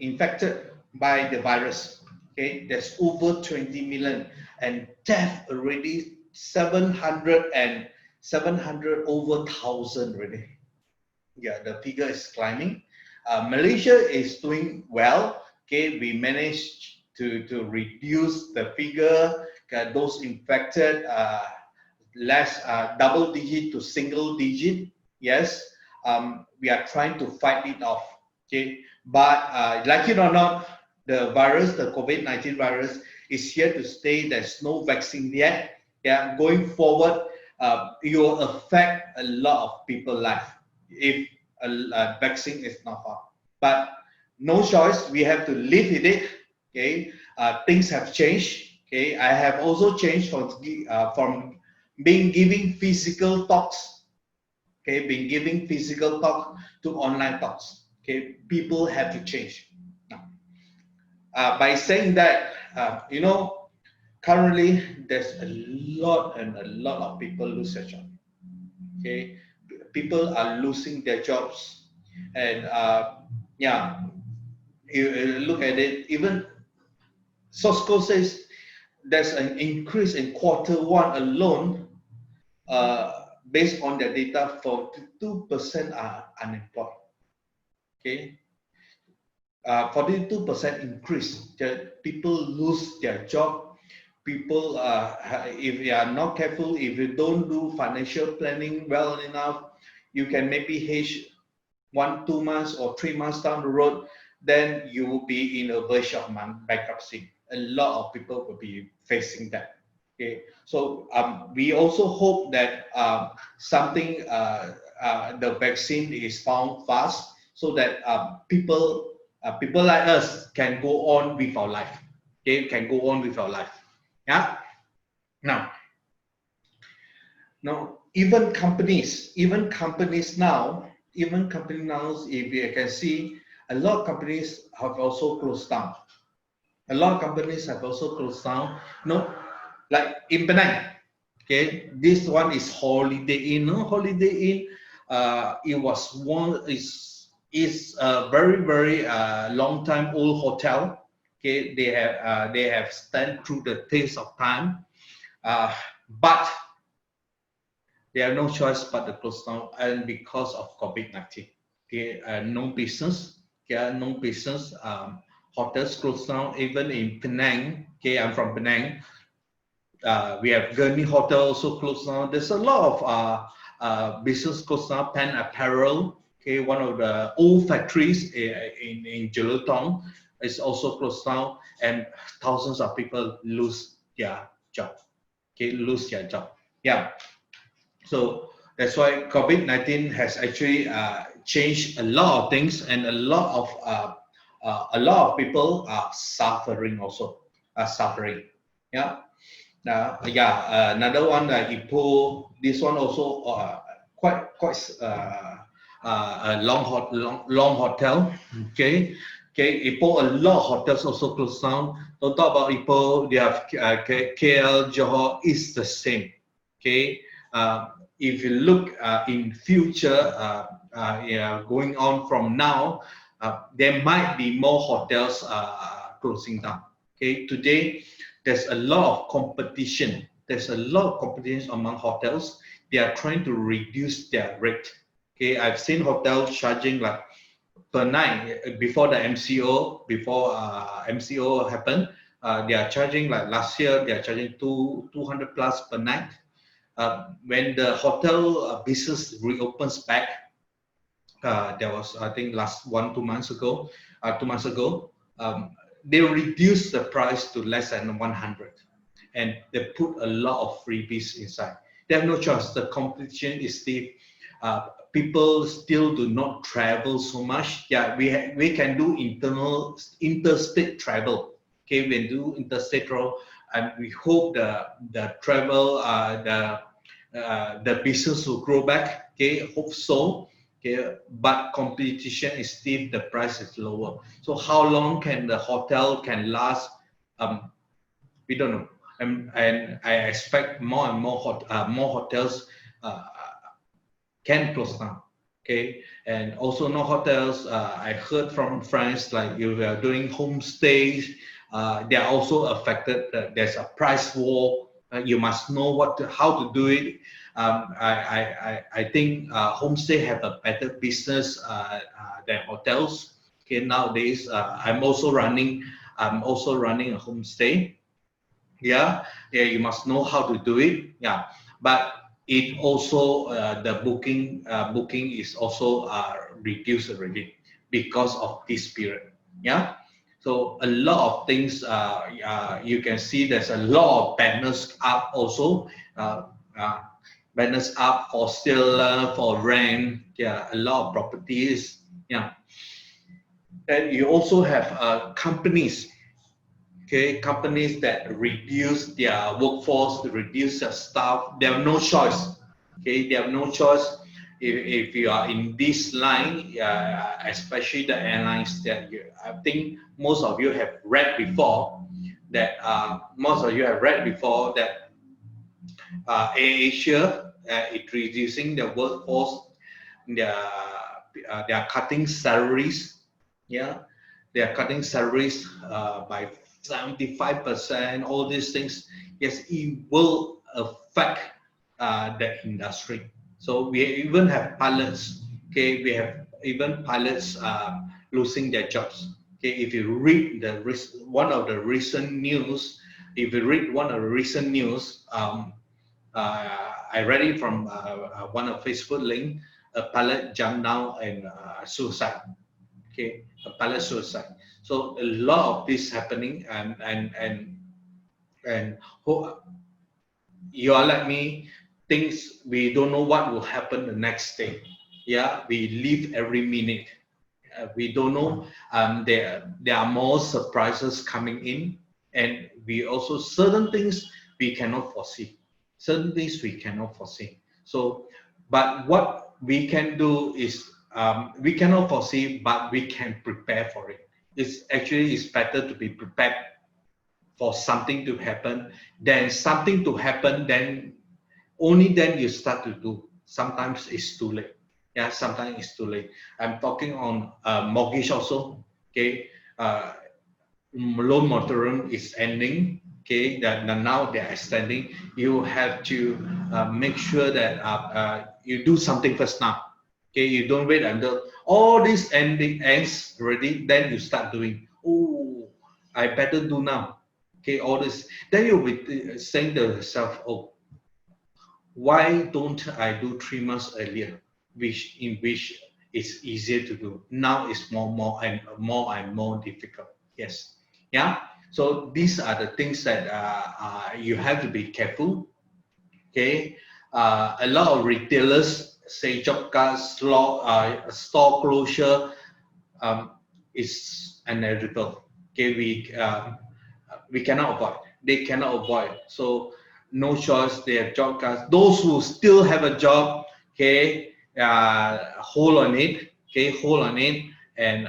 infected by the virus. Okay, there's over 20 million, and death already 700 over 1,000 already. Yeah, the figure is climbing. Malaysia is doing well. Okay, we managed to reduce the figure. Those infected, less double digit to single digit. Yes, we are trying to fight it off. Okay, but like it or not, the virus, the COVID-19 virus, is here to stay. There's no vaccine yet. Yeah, going forward, it will affect a lot of people's life if a vaccine is not found. But no choice, we have to live with it. Okay, things have changed. Okay, I have also changed from being giving physical talks. Okay, being giving physical talk to online talks. Okay, people have to change. Now, by saying that, currently there's a lot and a lot of people lose their job. Okay, people are losing their jobs, and yeah, you look at it. Even source code says there's an increase in quarter 1 alone. Based on their data, 42% are unemployed. Okay, 42% increase. People lose their job. People, if you are not careful, if you don't do financial planning well enough, you can maybe hedge 1, 2 months or 3 months down the road, then you will be in a verge of bankruptcy. A lot of people will be facing that. Okay, so we also hope that the vaccine is found fast, so that people like us can go on with our life. Okay, can go on with our life. Yeah. Now, even companies now, if you can see, a lot of companies have also closed down. A lot of companies have also closed down. Like in Penang. Okay, this one is Holiday Inn. No, Holiday Inn. It was one is a very very long time old hotel. Okay, they have stand through the test of time, but they have no choice but to close down, and because of COVID-19. Okay, no business. Okay, no business. Hotels closed down. Even in Penang. Okay, I'm from Penang. We have Gurney Hotel also closed down. There's a lot of business closed down. Pen Apparel, okay, one of the old factories in Jelutong is also closed down, and thousands of people lose their job. Okay, lose their job. Yeah. So that's why COVID-19 has actually changed a lot of things, and a lot of people are suffering also. Are suffering. Yeah. Another one, Ipoh. This one also quite a long hotel. Okay, Ipoh, a lot of hotels also closed down. Don't talk about Ipoh. They have KL, Johor is the same. Okay, if you look in future, going on from now, there might be more hotels closing down. Okay, today there's a lot of competition. There's a lot of competition among hotels. They are trying to reduce their rate. Okay, I've seen hotels charging like per night before the MCO happened. They are charging like last year. They are charging 200 plus per night. When the hotel business reopens back, there was, I think, last 2 months ago. They reduced the price to less than 100, and they put a lot of freebies inside. They have no choice. The competition is stiff. People still do not travel so much. Yeah, we can do interstate travel. Okay, we do interstate travel, and we hope the travel the business will grow back. Okay, hope so. Okay, but competition is stiff, the price is lower. So how long can the hotel can last? We don't know. And I expect more and more hotels can close down. Okay, and also no hotels. I heard from friends like you are doing homestays, they are also affected. There's a price war. You must know how to do it. I think homestay have a better business than hotels. Okay, nowadays I'm also running a homestay. Yeah, yeah, you must know how to do it. Yeah, but it also booking is also reduced already because of this period. Yeah, so a lot of things you can see there's a lot of banners up also, uh, uh, banners up for sale, for rent. Yeah, a lot of properties. Yeah, and you also have companies. Okay, companies that reduce their workforce, reduce their staff, they have no choice. Okay, they have no choice. If you are in this line, especially the airlines that I think most of you have read before that Asia is reducing the workforce. They are cutting salaries. Yeah, they are cutting salaries by 75%. All these things, yes, it will affect the industry. So we even have pilots. Okay, we have even pilots losing their jobs. Okay, if you read one of the recent news, I read it from one of Facebook link. A pilot jumped down and suicide. Okay, a pilot suicide. So a lot of this happening, and you are like me, things we don't know what will happen the next day. Yeah, we live every minute. We don't know. There are more surprises coming in, and we also certain things we cannot foresee. Certain things we cannot foresee. So, but what we can do is we cannot foresee, but we can prepare for it. It's better to be prepared for something to happen than something to happen. Then only then you start to do. Sometimes it's too late. Yeah, sometimes it's too late. I'm talking on mortgage also. Okay, uh, loan moratorium is ending. Okay, that now they are extending. You have to make sure that you do something first now. Okay, you don't wait until all this ending ends already, then you start doing. Oh, I better do now. Okay, all this. Then you'll be saying to yourself, oh, why don't I do 3 months earlier, which is easier to do. Now it's more difficult. Yes, yeah. So these are the things that you have to be careful. Okay, a lot of retailers say job cuts, store closure is inevitable. Okay, we cannot avoid. They cannot avoid. So no choice. They have job cuts. Those who still have a job, okay, hold on it. Okay, hold on it. And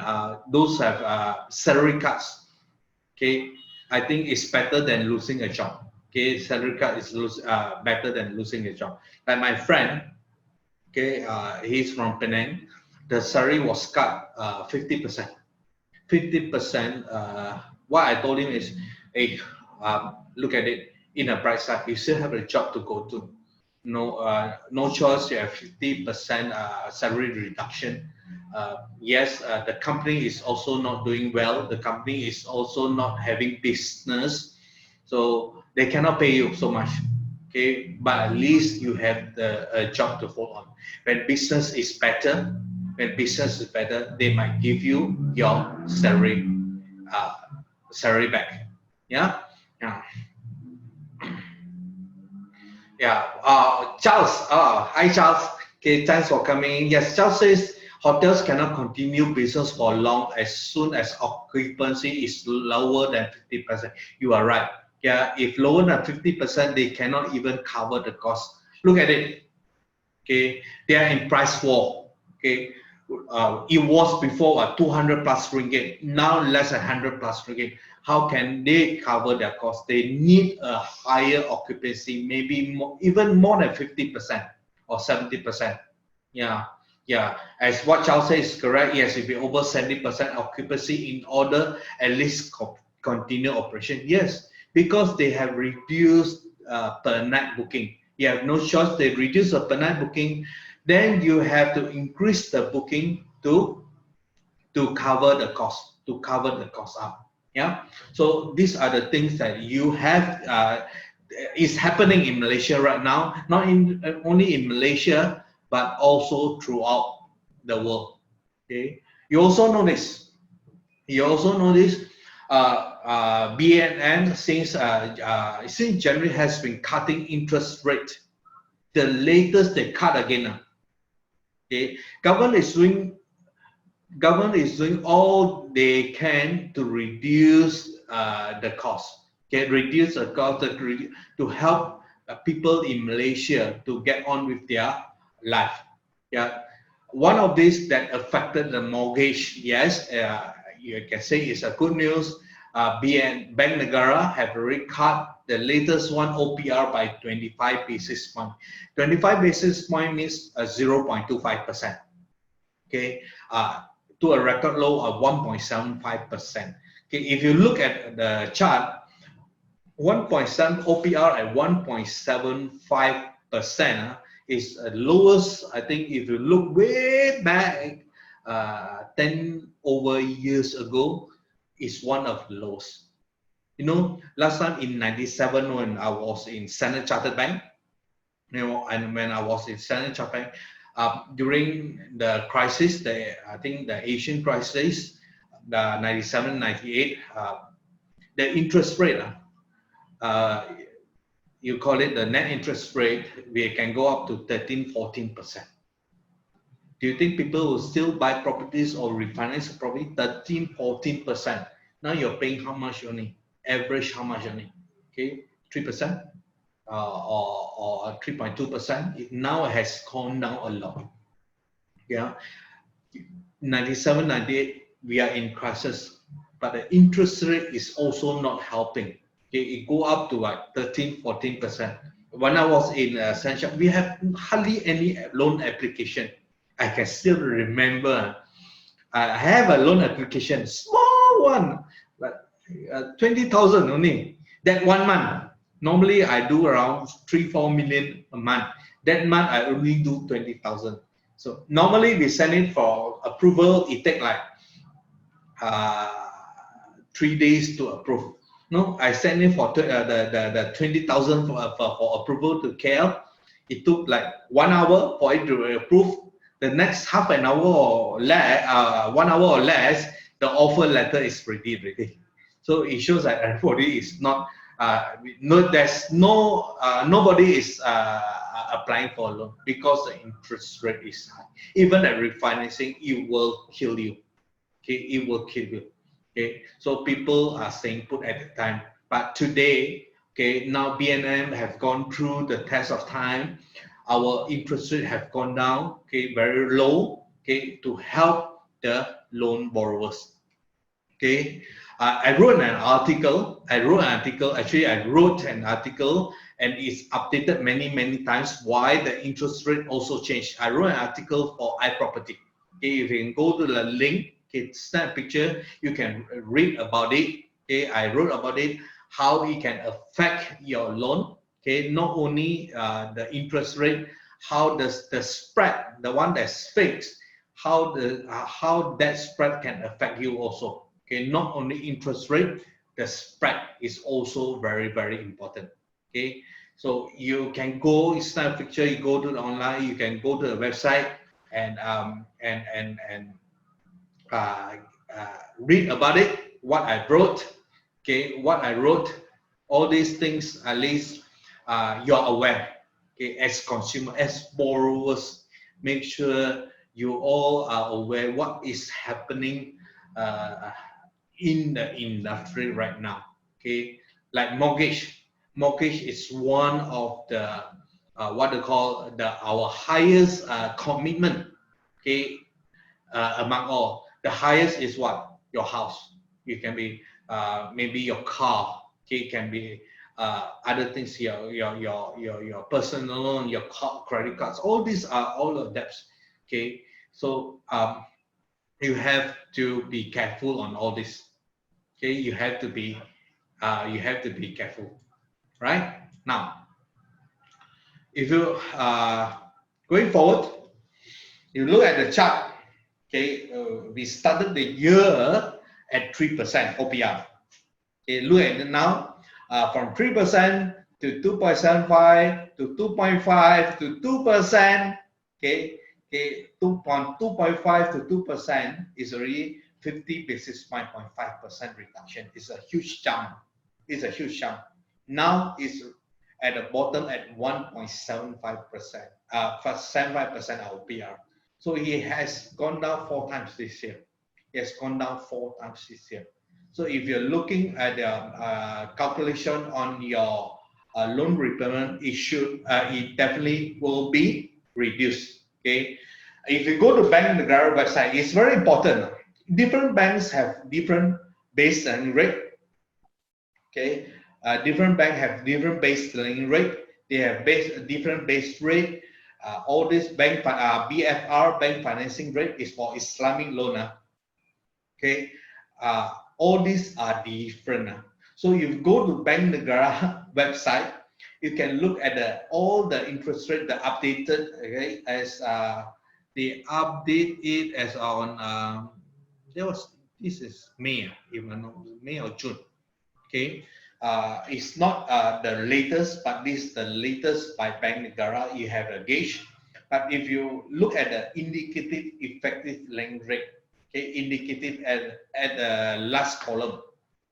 those have salary cuts. Okay, I think it's better than losing a job. Okay, salary cut is better than losing a job. Like my friend, okay, he's from Penang. The salary was cut 50%. 50%. What I told him is, hey, look at it in a bright side. You still have a job to go to. No choice. You have 50% salary reduction. Yes, the company is also not doing well. The company is also not having business, so they cannot pay you so much. Okay, but at least you have a job to hold on. When business is better, they might give you your uh, salary back. Yeah, yeah, yeah. Charles, hi Charles. Okay, thanks for coming. Yes, Charles says hotels cannot continue business for long as soon as occupancy is lower than 50%. You are right. Yeah, if lower than 50%, they cannot even cover the cost. Look at it. Okay, they are in price war. Okay, it was before 200 plus ringgit, now less than 100 plus ringgit. How can they cover their cost? They need a higher occupancy, maybe more, even more than 50% or 70%. Yeah, Yeah, as what Charles says is correct. Yes, if you over 70% occupancy in order at least continue operation. Yes, because they have reduced per night booking. You have no choice. They reduce the per night booking, then you have to increase the booking to cover the cost, up. Yeah. So these are the things that you have. Is happening in Malaysia right now, not in only in Malaysia, but also throughout the world. Okay. You also notice. You also notice. BNN since January has been cutting interest rate. The latest they cut again. Okay. Government is doing all they can to reduce the cost, reduce the cost to help people in Malaysia to get on with their life. Yeah, one of these that affected the mortgage. Yes, you can say it's a good news. Bank Negara have already cut the latest one OPR by 25 basis point. 25 basis point means 0.25%. Okay, to a record low of 1.75%. Okay, if you look at the chart, 1.7 OPR at 1.75% is the lowest. I think if you look way back 10 over years ago, is one of the lowest. You know, last time in 97 when I was in Standard Chartered Bank, you know, and when I was in Standard Chartered Bank, during the crisis, I think the Asian crisis, the 97, 98, the interest rate, you call it the net interest rate, we can go up to 13, 14%. Do you think people will still buy properties or refinance a property? 13, 14%. Now you're paying how much only? Average how much only? Okay, 3%. Or 3.2%. It now has gone down a lot. Yeah, 97, 98, we are in crisis, but the interest rate is also not helping. Okay, it go up to like 13, 14%. When I was in Central, we have hardly any loan application. I can still remember. I have a loan application, small one, like 20,000 only. That 1 month. Normally, I do around 3-4 million a month. That month, I only do 20,000. So normally we send it for approval. It take like 3 days to approve. No, I sent it for the 20,000 for approval to KL. It took like 1 hour for it to approve. The next half an hour or less, 1 hour or less, the offer letter is ready. So it shows that everybody is not. Nobody is applying for a loan because the interest rate is high. Even at refinancing, it will kill you. Okay, it will kill you. Okay, so people are staying put at the time. But today, okay, now BNM have gone through the test of time. Our interest rate have gone down, okay, very low, okay, to help the loan borrowers. Okay, I wrote an article. Actually, I wrote an article, and it's updated many times. Why the interest rate also changed? I wrote an article for MYProperties. Okay, if you can go to the link, okay, snap a picture, you can read about it. Okay, I wrote about it, how it can affect your loan. Okay, not only the interest rate, how does the spread, the one that's fixed, how that spread can affect you also. Okay, not only interest rate, the spread is also very important. Okay, so you can go, it's not a picture, you go to the online, you can go to the website and read about it, what I wrote. Okay, what I wrote, all these things, at least you're aware. Okay, as consumer, as borrowers, make sure you all are aware what is happening in the industry right now. Okay, like mortgage is one of the what they call our highest commitment. Okay, among all, the highest is what? Your house. You can be maybe your car. Okay, it can be other things, your personal loan, your credit cards. All these are all of debts. Okay, So you have to be careful on all this. Okay, you have to be careful, right? Now, if you going forward, you look at the chart. Okay, we started the year at 3% OPR. Okay, look at it now, from 3% to 2.75 to 2.5 to 2%. Okay, 2.5 to 2% is already 50 basis point, 0.5% reduction. It's a huge jump. It's a huge jump. Now it's at the bottom at 1.75%, 75% OPR. So he has gone down 4 times this year. He has gone down 4 times this year. So if you're looking at the calculation on your loan repayment, it definitely will be reduced. Okay, if you go to Bank Negara website, it's very important. Different banks have different base lending rate. Okay, different banks have different base lending rate. They have different base rate. All this bank BFR bank financing rate is for Islamic loan. Okay, all these are different. So you go to Bank Negara website, you can look at all the interest rate, the updated. Okay, as they update it as on this is May, even May or June. Okay, it's not the latest, but this is the latest by Bank Negara. You have a gauge, but if you look at the indicative effective lending rate, okay, indicative at the last column,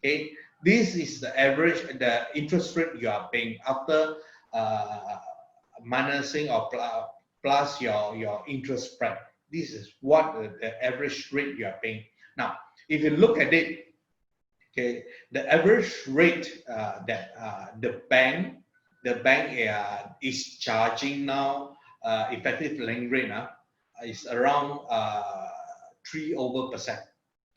okay, this is the average, the interest rate you are paying after minusing or plus your interest spread. This is what the average rate you are paying. Now, if you look at it, okay, the average rate that the bank is charging now, effective lending rate is around 3%.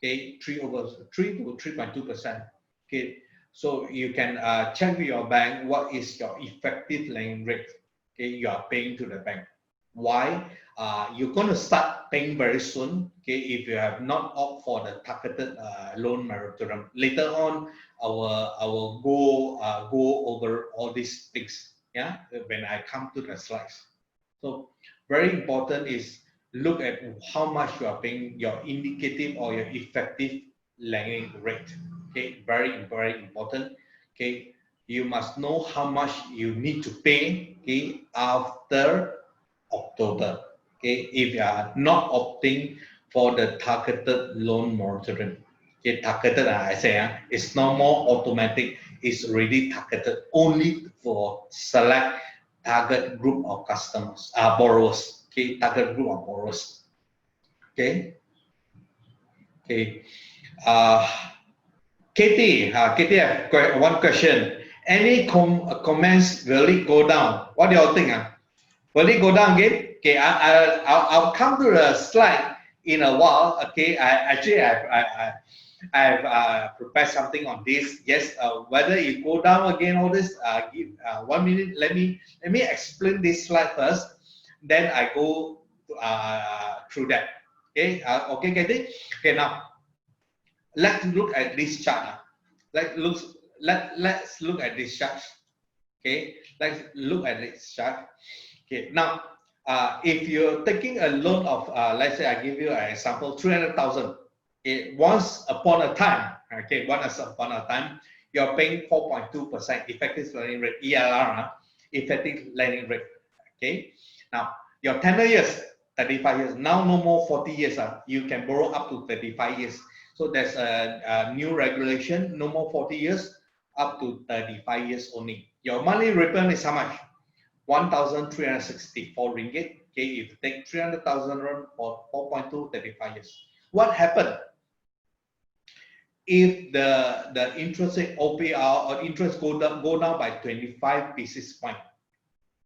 Okay, 3 to 3.2%. Okay, so you can check with your bank what is your effective lending rate. Okay, you are paying to the bank. Why? You're going to start paying very soon. Okay, if you have not opted for the targeted loan moratorium. Later on, I will go over all these things. Yeah, when I come to the slides. So very important is look at how much you are paying, your indicative or your effective lending rate. Okay, very important. Okay, you must know how much you need to pay. Okay, after October. Okay, if you are not opting for the targeted loan moratorium. Okay, targeted, I say, it's no more automatic. It's really targeted only for select target group of customers, borrowers. Okay, target group of borrowers. Okay. Okay. Katie, Katie, I have one question. Any comments? Will it go down? What do y'all think? Will it go down again? Okay, I'll come to the slide in a while. Okay, I've prepared something on this. Yes, whether it go down again, all this. Give 1 minute. Let me explain this slide first. Then I go through that. Okay, okay, Katie. Okay, now let's look at this chart. Let's look at this chart. Okay, let's look at this chart. Okay, now if you're taking a loan of let's say I give you an example, 300,000. Okay, once upon a time, you're paying 4.2% effective lending rate, ELR, effective lending rate. Okay, now your tenure years, 35 years. Now no more 40 years. You can borrow up to 35 years. So there's a new regulation, no more 40 years, up to 35 years only. Your monthly repayment is how much? 1,364 ringgit. Okay, if you take 300,000 for 4.2, 35 years. What happened if the interest rate OPR or interest go down by 25 basis point?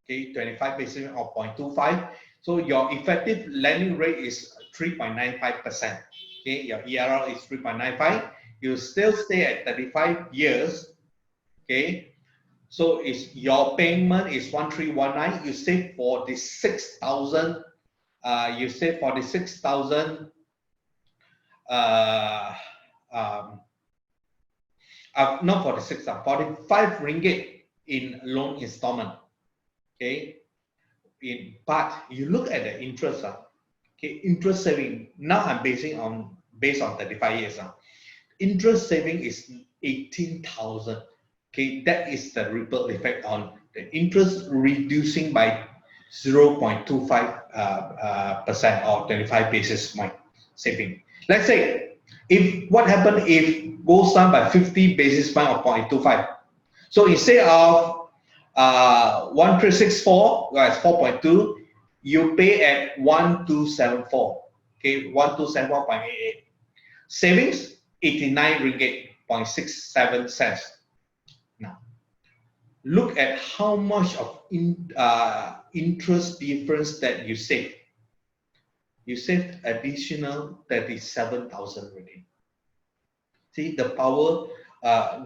Okay, 25 basis point or 0.25. So your effective lending rate is 3.95%. Okay, your ERR is 3.95. You still stay at 35 years. Okay, so your payment is 1,319. You save 46,000 you save 46,000. Not 46, 45 ringgit in loan installment. Okay, but you look at the interest. Okay, interest saving. Now I'm based on 35 years. Interest saving is 18,000. Okay, that is the ripple effect on the interest reducing by 0.25% or 25 basis point saving. Let's say if what happened if goes down by 50 basis point or 0.25. So instead of 1364, that's 4.2, you pay at 1274. Okay, 1274.88. Savings 89 ringgit 0.67 cents. Now, look at how much of interest difference that you save. You saved additional 37,000 ringgit. See the power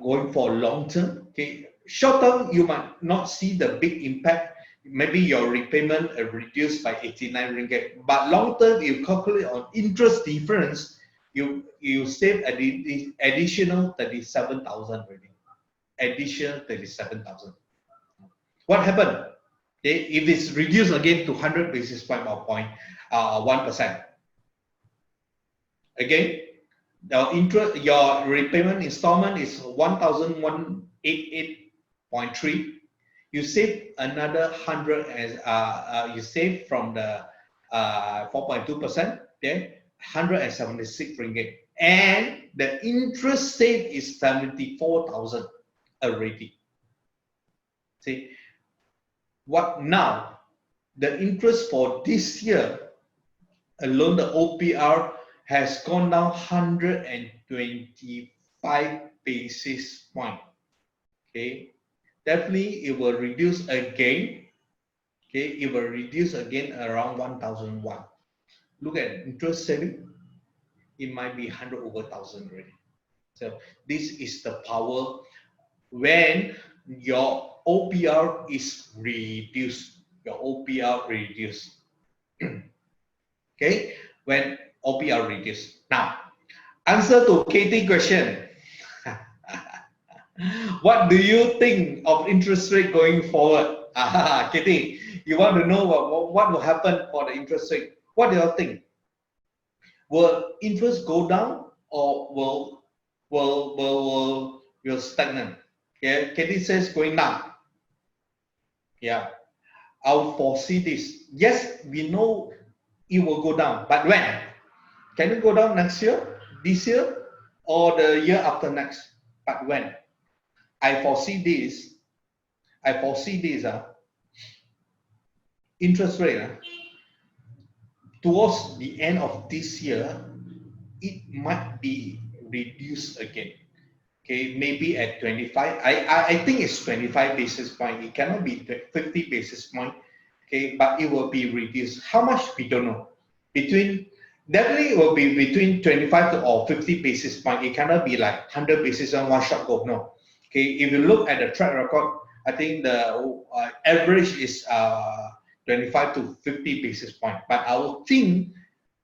going for long term. Okay, short term you might not see the big impact. Maybe your repayment reduced by 89 ringgit, but long term you calculate on interest difference. You save additional 37,000 already. Additional 37,000. What happened? Okay, if it's reduced again to 100 basis point or 1%. Again, your repayment installment is 1,188.3. You save another 100 as you save from the 4.2%. Okay. 176 ringgit, and the interest saved is 74,000 already. See what now? The interest for this year alone, the OPR has gone down 125 basis point. Okay, definitely it will reduce again. Okay, it will reduce again around 1,001. Look at interest saving, it might be 100 over 1,000 already. So this is the power when your OPR is reduced. Your OPR reduced. Okay, when OPR reduced. Now, answer to Katie question. What do you think of interest rate going forward? Katie, you want to know what will happen for the interest rate? What do you think? Will interest go down or will stagnant? Yeah, Katie says going down. Yeah, I'll foresee this. Yes, we know it will go down, but when? Can it go down next year, this year, or the year after next? But when? I foresee this. Interest rate towards the end of this year, it might be reduced again. Okay, maybe at 25. I think it's 25 basis point. It cannot be 50 basis point. Okay, but it will be reduced. How much we don't know. Definitely it will be between 25 or 50 basis point. It cannot be like 100 basis on one shot go. No. Okay, if you look at the track record, I think the average is 25 to 50 basis point. But I would think,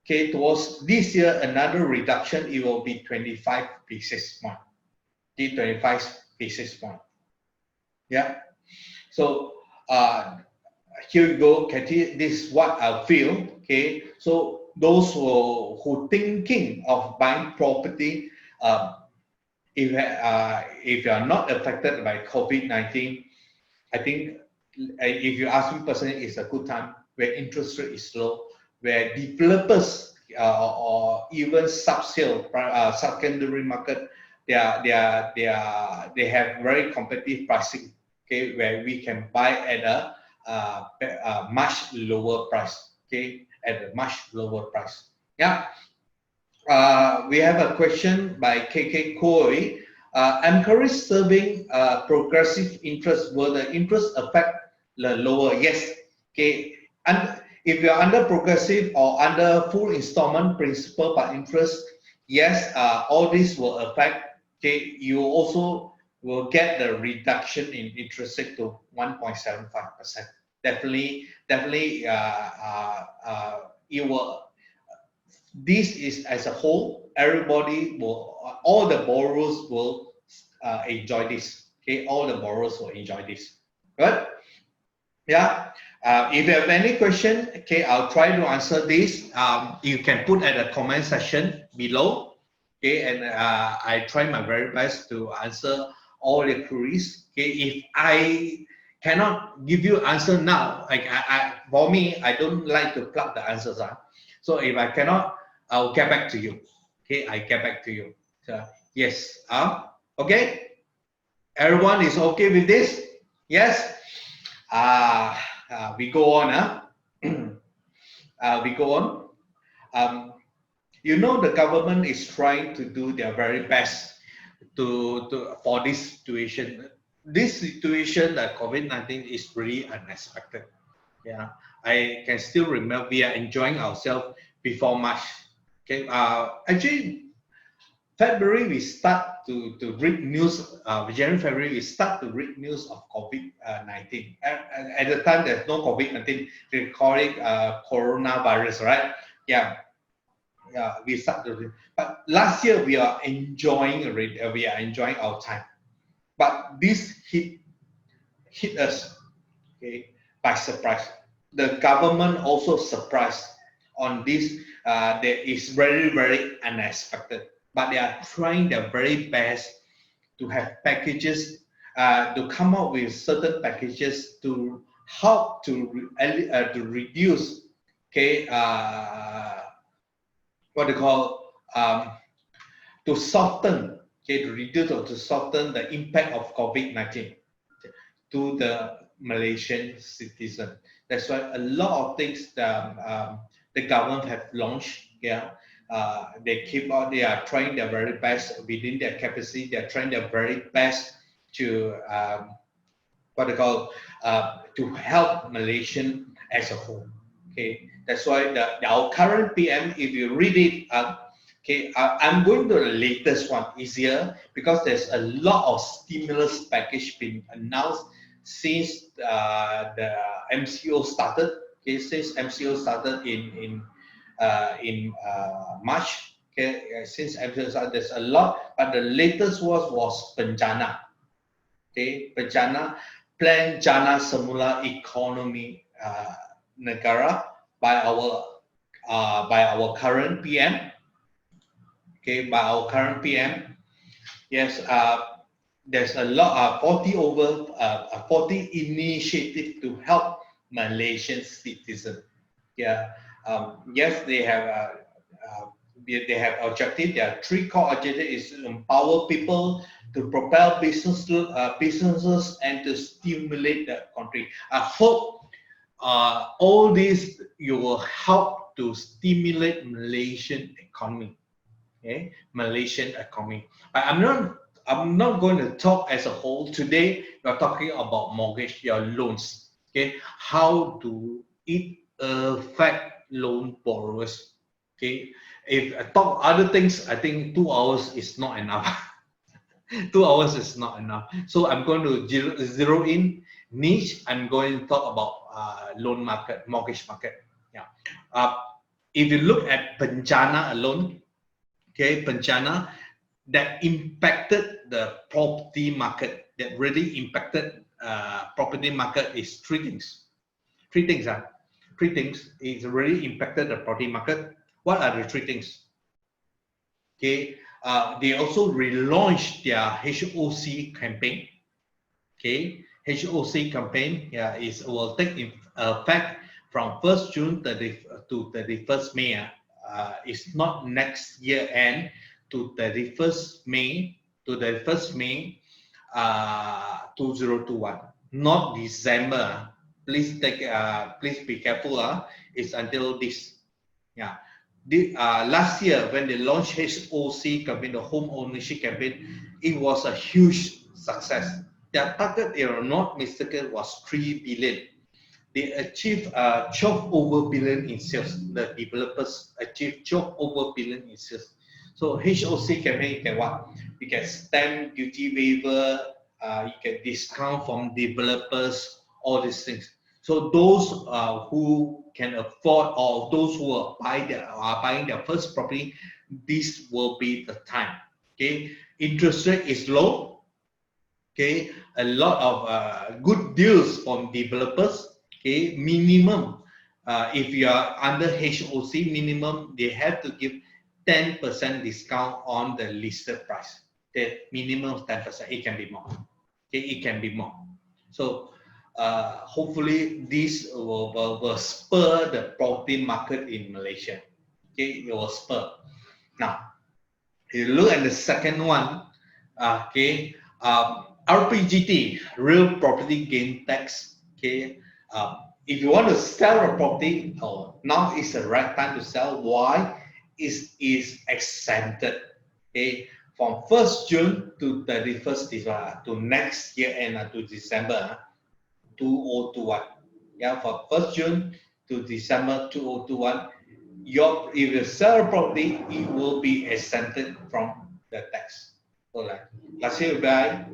okay, towards this year, another reduction, it will be 25 basis point. Okay, 25 basis point. Yeah. So here you go, Katie. This is what I feel. Okay. So those who thinking of buying property, if you are not affected by COVID-19, I think if you ask me personally, it's a good time where interest rate is low, where developers or even sub-sale, secondary market, they have very competitive pricing. Okay, where we can buy at a much lower price. Okay, at a much lower price. Yeah. We have a question by KK Koi. Encourage serving progressive interest. Will the interest affect the lower? Yes. Okay. And if you are under progressive or under full installment principal by interest, yes, all this will affect. Okay, you also will get the reduction in interest rate to 1.75%. Definitely, it will. This is as a whole, everybody will, all the borrowers will enjoy this. Okay, all the borrowers will enjoy this. Good. Yeah. If you have any question, okay, I'll try to answer this. You can put at the comment section below. Okay, and I try my very best to answer all your queries. Okay, if I cannot give you answer now, for me, I don't like to plug the answers. So if I cannot, I'll get back to you. Okay, I get back to you. So, yes. Okay. Everyone is okay with this? Yes. We go on. We go on. You know, the government is trying to do their very best for this situation. This situation, that COVID-19, is really unexpected. Yeah, I can still remember we are enjoying ourselves before March. Okay, actually, February we start to read news. January, February we start to read news of COVID-19. At the time there's no COVID-19, we call it coronavirus, right? Yeah, yeah. We start to read. But last year we are enjoying we are enjoying our time. But this hit us, okay, by surprise. The government also surprised on this. That is very, very unexpected. But they are trying their very best to have packages, to come up with certain packages to help to reduce, okay, what they call, to soften, okay, to reduce or to soften the impact of COVID-19 to the Malaysian citizen. That's why a lot of things the government have launched. Yeah, they are trying their very best within their capacity. They are trying their very best to what they call, to help Malaysian as a whole. Okay, that's why our current PM, if you read it, okay, I'm going to the latest one, easier, because there's a lot of stimulus package being announced since the MCO started. Okay, since MCO started in March. Okay, since MCO started, there's a lot, but the latest was Bencana. Okay, Bencana, Plan Jana Semula Economy Negara by our current PM. Okay, by our current PM. Yes, there's a lot, 40 initiative to help Malaysian citizens. Yeah, yes, they have objective. There are three core objectives: is to empower people, to propel businesses, and to stimulate the country. I hope all these you will help to stimulate Malaysian economy. Okay, Malaysian economy. But I'm not going to talk as a whole today. We're talking about mortgage, your loans. Okay, how do it affect loan borrowers? Okay, if I talk other things, I think 2 hours is not enough. 2 hours is not enough. So I'm going to zero in niche. I'm going to talk about loan market, mortgage market. Yeah. If you look at Bencana alone, okay, Bencana, that impacted the property market, that really impacted property market is three things. Three things. It really impacted the property market. What are the three things? Okay, they also relaunched their HOC campaign. Okay, HOC campaign, yeah, will take effect from 1st June to 31st May. It's not next year end, to 31st May 2021, not December. Please be careful. It's until this. Yeah. Last year when they launched HOC campaign, the home ownership campaign, it was a huge success. Their target, if I'm not mistaken, was 3 billion. They achieved 12 over billion in sales. The developers achieved 12 over billion in sales. So HOC campaign, you can what? You can stamp duty waiver, you can discount from developers, all these things. So those who can afford, or those who are buying their first property, this will be the time. Okay, interest rate is low. Okay, a lot of good deals from developers. Okay, minimum, if you are under HOC, minimum they have to give 10% discount on the listed price. The minimum 10%. It can be more. Okay, it can be more. So hopefully this will spur the property market in Malaysia. Okay, it will spur. Now, if you look at the second one, okay, RPGT, real property gain tax. Okay, if you want to sell a property, now is the right time to sell. Why? Is exempted. Okay, from 1st June to 31st December, to next year and to December 2021. Yeah, from 1st June to December 2021, if you sell a property, it will be exempted from the tax. So like, let's say you buy,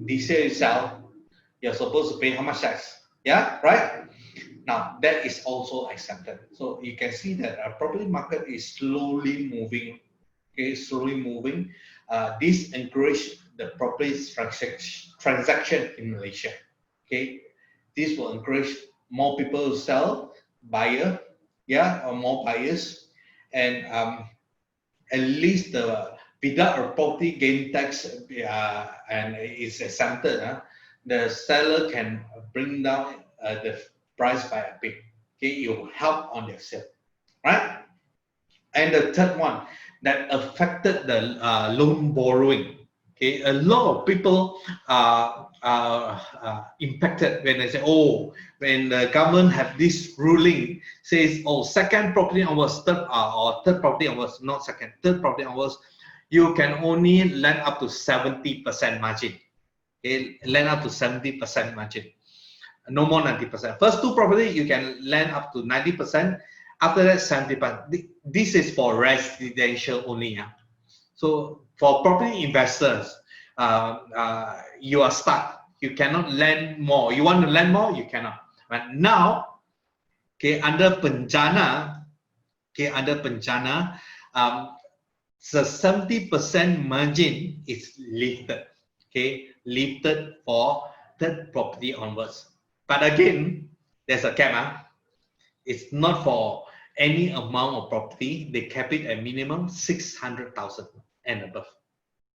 this year you sell, you're supposed to pay how much tax? Yeah, right? Now that is also exempted. So you can see that our property market is slowly moving. Okay, slowly moving. This encourage the property transaction in Malaysia. Okay, this will encourage more people to sell, buyer, yeah, or more buyers, and at least without a property gain tax and it's exempted, the seller can bring down the price by a bit. Okay, it will help on their sale, right? And the third one that affected the loan borrowing. Okay, a lot of people are impacted when they say, oh, when the government have this ruling says, oh, second property onwards, or third property onwards, not second, third property onwards, you can only lend up to 70% margin. Okay, lend up to 70% margin, no more 90%. First two property you can lend up to 90%. After that, 70%. This is for residential only. Yeah. So for property investors, you are stuck. You cannot lend more. You want to lend more, you cannot. But now, okay, under Penjana, the 70% margin is lifted. Okay, lifted for third property onwards. But again, there's a cap. It's not for any amount of property. They cap it at minimum 600,000 and above.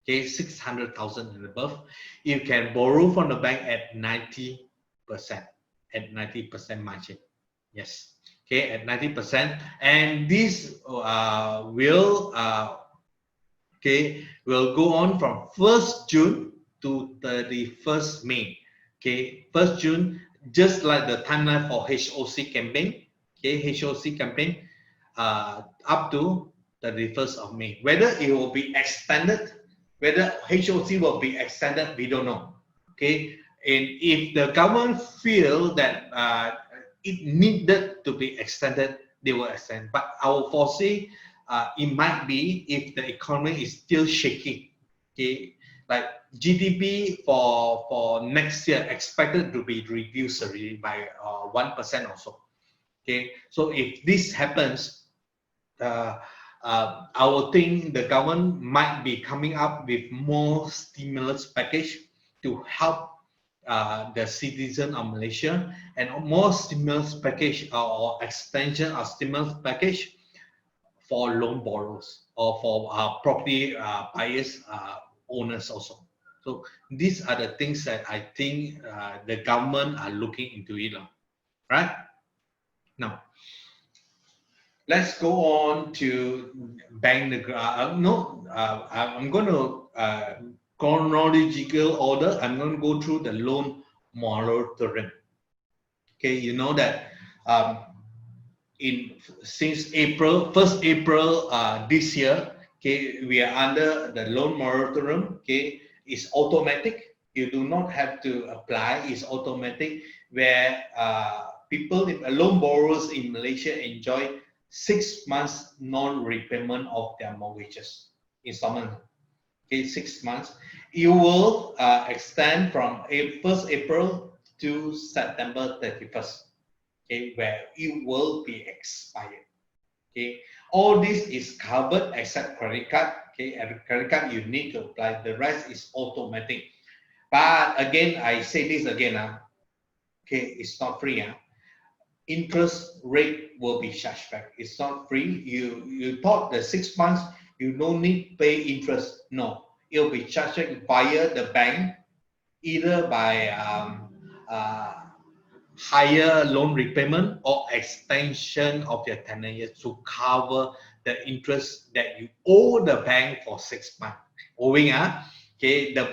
Okay, 600,000 and above. You can borrow from the bank at 90%, at 90% margin. Yes. Okay, at 90%, and this will go on from 1st June to 31st May. Okay, 1st June, just like the timeline for HOC campaign. Okay, HOC campaign up to the 31st of May. Whether it will be extended, whether HOC will be extended, we don't know. Okay, and if the government feel that it needed to be extended, they will extend. But I will foresee it might be if the economy is still shaking. Okay, like GDP for next year expected to be reduced already by 1% or so. Okay, so if this happens, I would think the government might be coming up with more stimulus package to help the citizen of Malaysia, and more stimulus package or extension of stimulus package for loan borrowers or for property buyers, owners also. So these are the things that I think the government are looking into it, right? Now, let's go on to bank. I'm going to chronological order. I'm going to go through the loan moratorium. Okay, you know that since April, 1st April this year, okay, we are under the loan moratorium. Okay, it's automatic. You do not have to apply. It's automatic, where people, loan borrowers in Malaysia enjoy 6 months non-repayment of their mortgages installment. Okay, 6 months. It will extend from 1st April to September 31st. okay, where it will be expired. Okay, all this is covered except credit card. Okay, and credit card you need to apply. The rest is automatic. But again, I say this again. Okay, it's not free. Interest rate will be charged back. It's not free. You thought the 6 months you don't need pay interest. No, it'll be charged back via the bank, either by higher loan repayment or extension of your tenure years to cover the interest that you owe the bank for 6 months. Owing, okay, the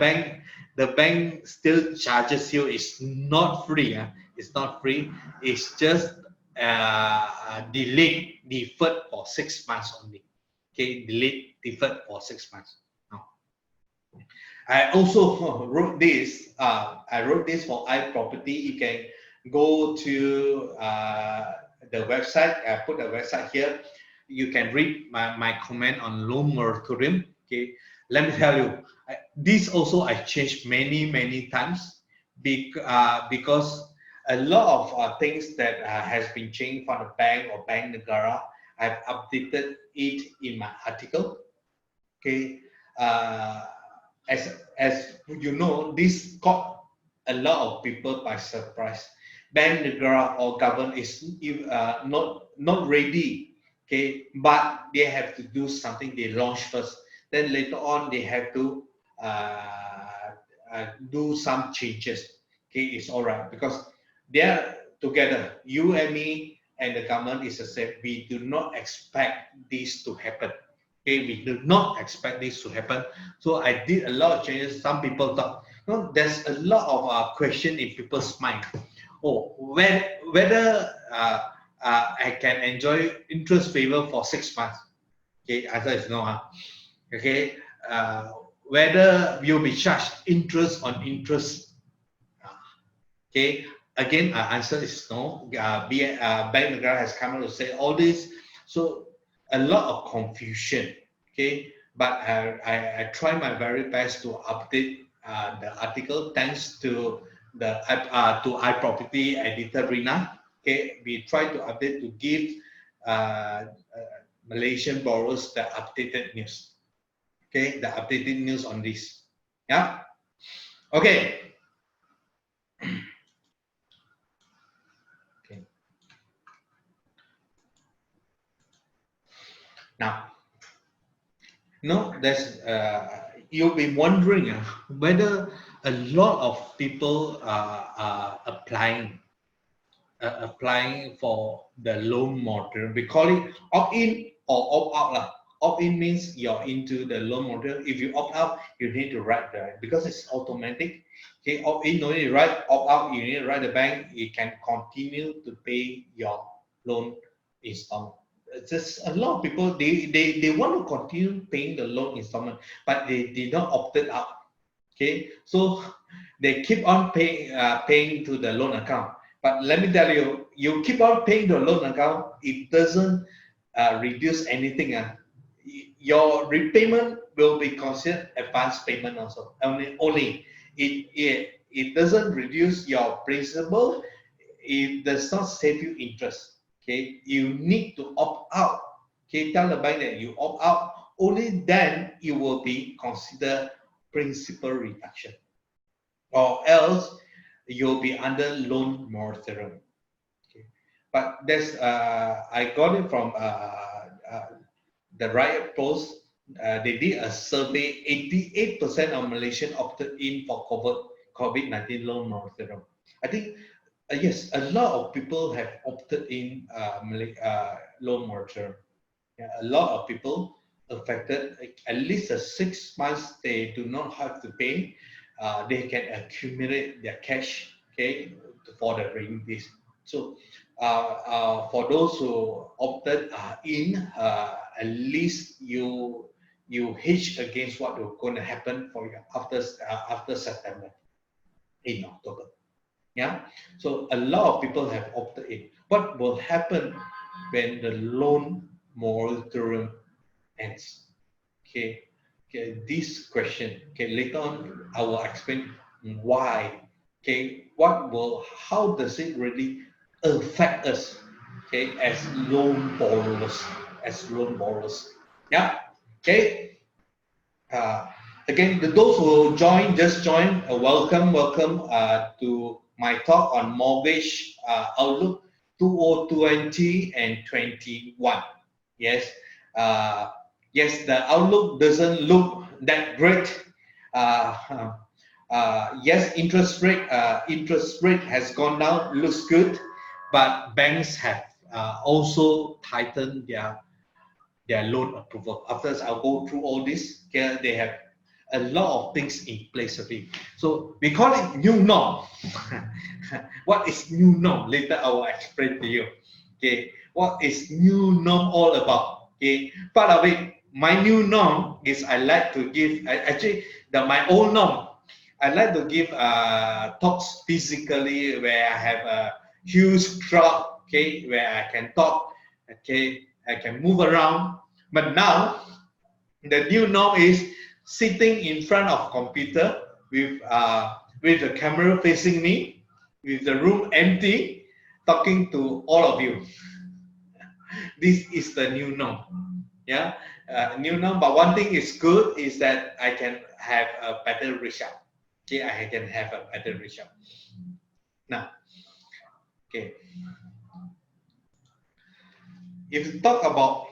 bank still charges you. It's not free, it's not free. It's just deferred for 6 months only. Okay, deferred for 6 months. Now, I also wrote this. I wrote this for MYProperties. You can go to the website. I put the website here. You can read my comment on loan moratorium. Okay, let me tell you, this also I changed many times because a lot of things that has been changed from the bank or Bank Negara. I've updated it in my article. Okay, as you know, this caught a lot of people by surprise. Bank Negara or government is not ready. Okay, but they have to do something. They launch first, then later on they have to do some changes. Okay, it's all right because they are together. You and me and the government is the same. We do not expect this to happen. Okay, we do not expect this to happen. So I did a lot of changes. Some people thought, there's a lot of question in people's mind. Oh, whether I can enjoy interest waiver for 6 months. Okay, answer is no. Okay, whether you'll be charged interest on interest. Okay, again, answer is no. Bank Negara has come out to say all this. So a lot of confusion. Okay, but I try my very best to update the article thanks to the MYProperties editor Rina. Okay, we try to update to give Malaysian borrowers the updated news. Okay, the updated news on this. Yeah. Okay. Okay. Now, there's you'll be wondering whether a lot of people are applying for the loan moratorium. We call it opt-in or opt-out. Opt-in means you're into the loan moratorium. If you opt out, you need to write because it's automatic. Okay, opt-in no need to write. Opt-out, you need to write the bank. You can continue to pay your loan installment. Just a lot of people they want to continue paying the loan installment, but they did not opt it out. Okay, so they keep on paying to the loan account. But let me tell you, you keep on paying the loan account, it doesn't reduce anything. Your repayment will be considered advance payment also. Only it doesn't reduce your principal. It does not save you interest. Okay, you need to opt out. Okay, tell the bank that you opt out. Only then you will be considered principal reduction, or else you'll be under loan moratorium. Okay, but that's I got it from the Riot Post. They did a survey. 88% of Malaysians opted in for COVID-19 loan moratorium. I think yes, a lot of people have opted in loan moratorium. Yeah, a lot of people affected. At least 6 months they do not have to pay. They can accumulate their cash, okay, for the rainy days. So for those who opted in, at least you hedge against what is going to happen for you after September, in October. Yeah. So a lot of people have opted in. What will happen when the loan moratorium ends? Okay. Okay, this question. Okay, later on I will explain why. Okay, how does it really affect us, okay, as loan borrowers, Yeah, okay. Again, those who just join, welcome to my talk on mortgage outlook 2020 and 21. Yes, yes, the outlook doesn't look that great. Uh, yes, interest rate has gone down, looks good, but banks have also tightened their loan approval. After I'll go through all this, okay, they have a lot of things in place of it. So we call it new norm. What is new norm? Later I will explain to you. Okay, what is new norm all about? Okay, part of it, my new norm is I like to give. Actually, my old norm, I like to give talks physically where I have a huge crowd. Okay, where I can talk. Okay, I can move around. But now the new norm is sitting in front of computer with the camera facing me, with the room empty, talking to all of you. This is the new norm. Yeah, new norm. But one thing is good is that I can have a better result. Okay, I can have a better result. Now, okay, if you talk about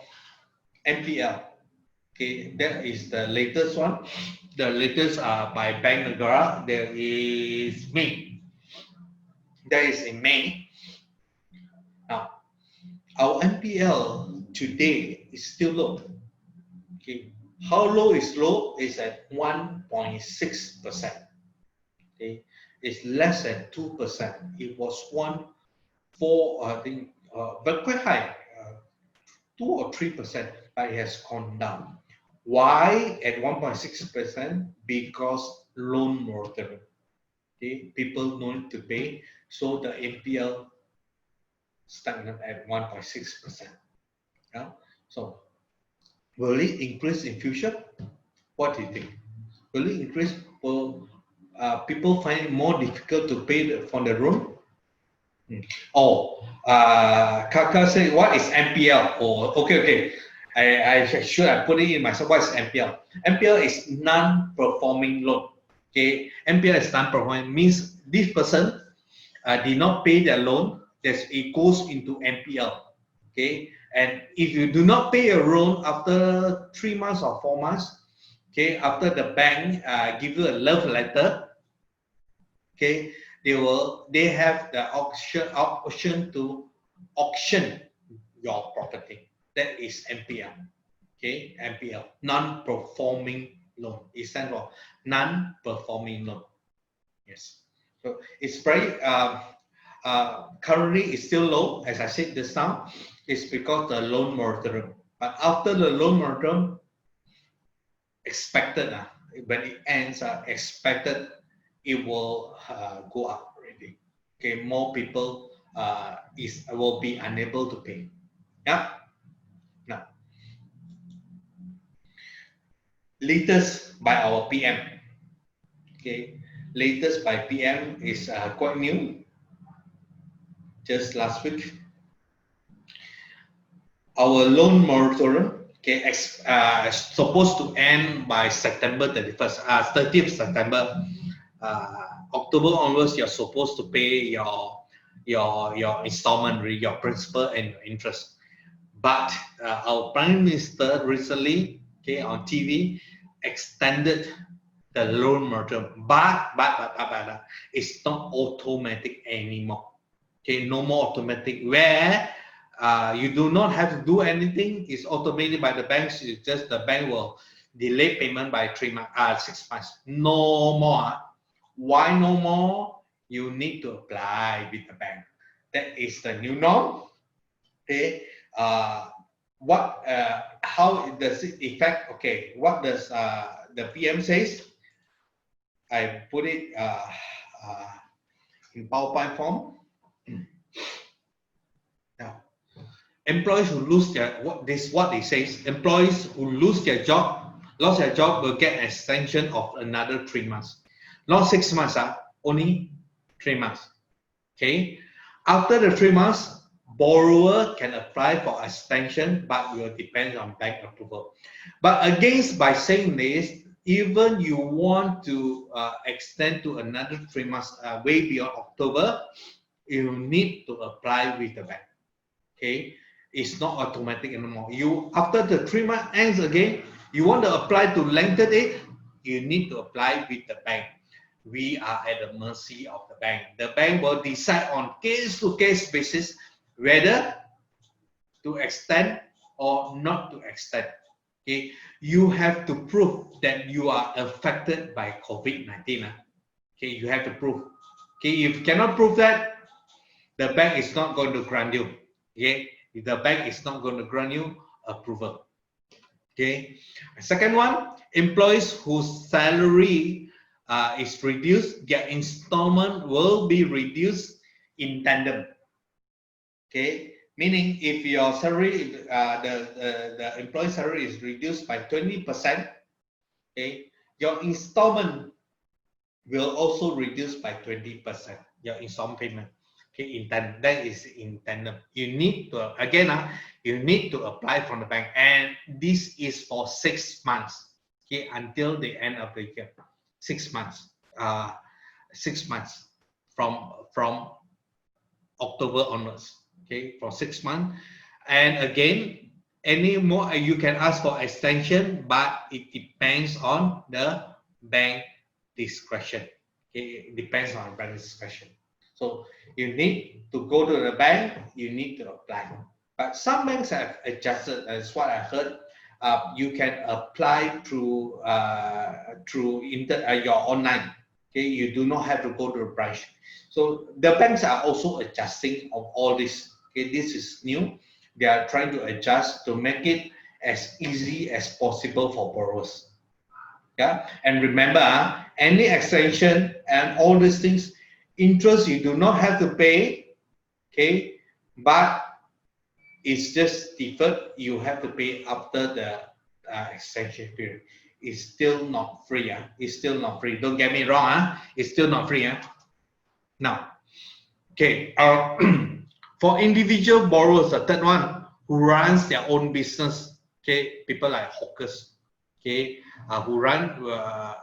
NPL, okay, that is the latest one. The latest by Bank Negara. There is May. That is in May. Now, our NPL today is still low. Okay, how low is low? Is at 1.6%. Okay, it's less than 2%. It was 1.4, I think, but quite high, 2 or 3%, but it has gone down. Why at 1.6%? Because loan moratorium. Okay, people no need to pay, so the NPL stagnant at 1.6%. Yeah? So will it increase in future? What do you think? Will it increase? Will people find it more difficult to pay for the loan? Oh, Kaka said, what is NPL? Oh, okay. I should have put it in myself. What is NPL? NPL is non-performing loan. Okay, NPL is non-performing, means this person did not pay their loan. It goes into NPL. Okay, and if you do not pay a loan after 3 months or 4 months, okay, after the bank give you a love letter, okay, they have the option to auction your property. That is NPL. Okay, NPL, non-performing loan. It stands for non-performing loan. Yes. So it's very currently it's still low, as I said just now. It's because the loan moratorium. But after the loan moratorium, expected when it ends, expected it will go up already. Okay, more people will be unable to pay. Yeah. Now, latest by our PM. Okay, latest by PM is quite new. Just last week, our loan moratorium, okay, supposed to end by September 31st, 30th September. October onwards, you're supposed to pay your installment, your principal and your interest. But our Prime Minister recently, okay, on TV, extended the loan moratorium. But it's not automatic anymore. Okay, no more automatic. Where you do not have to do anything. It's automated by the banks. It's just the bank will delay payment by 6 months. No more. Why no more? You need to apply with the bank. That is the new norm. Okay. How does it affect? Okay. What does the PM says? I put it in PowerPoint form. Now, employees who lose what they say. Employees who lost their job will get an extension of another 3 months. Not 6 months, only 3 months. Okay. After the 3 months, borrower can apply for extension, but will depend on bank approval. But against by saying this, even you want to extend to another 3 months, way beyond October, you need to apply with the bank. Okay, it's not automatic anymore. You after the 3 months ends again, you want to apply to lengthen it, you need to apply with the bank. We are at the mercy of the bank. The bank will decide on case-to-case basis whether to extend or not to extend. Okay, you have to prove that you are affected by COVID-19. Okay, you have to prove. Okay, if you cannot prove that, the bank is not going to grant you. Okay, the bank is not going to grant you approval. Okay, second one, employees whose salary is reduced, their installment will be reduced in tandem. Okay, meaning if your salary, the employee salary is reduced by 20%, okay, your installment will also reduce by 20%. Your installment payment, okay, in tandem. That is in tandem. You need to you need to apply from the bank, and this is for 6 months. Okay, until the end of the year. 6 months. 6 months from October onwards. Okay, for 6 months. And again, any more you can ask for extension, but it depends on the bank discretion. Okay, it depends on the bank discretion. So you need to go to the bank, you need to apply. But some banks have adjusted, as what I heard. You can apply through your online. Okay, you do not have to go to the branch. So the banks are also adjusting of all this. Okay, this is new. They are trying to adjust to make it as easy as possible for borrowers. Yeah, and remember, any extension and all these things, interest you do not have to pay. Okay, but it's just deferred. You have to pay after the extension period. It's still not free. It's still not free. Don't get me wrong. It's still not free. Now, okay. For individual borrowers, the third one, who runs their own business. Okay, people like hawkers. Okay, who run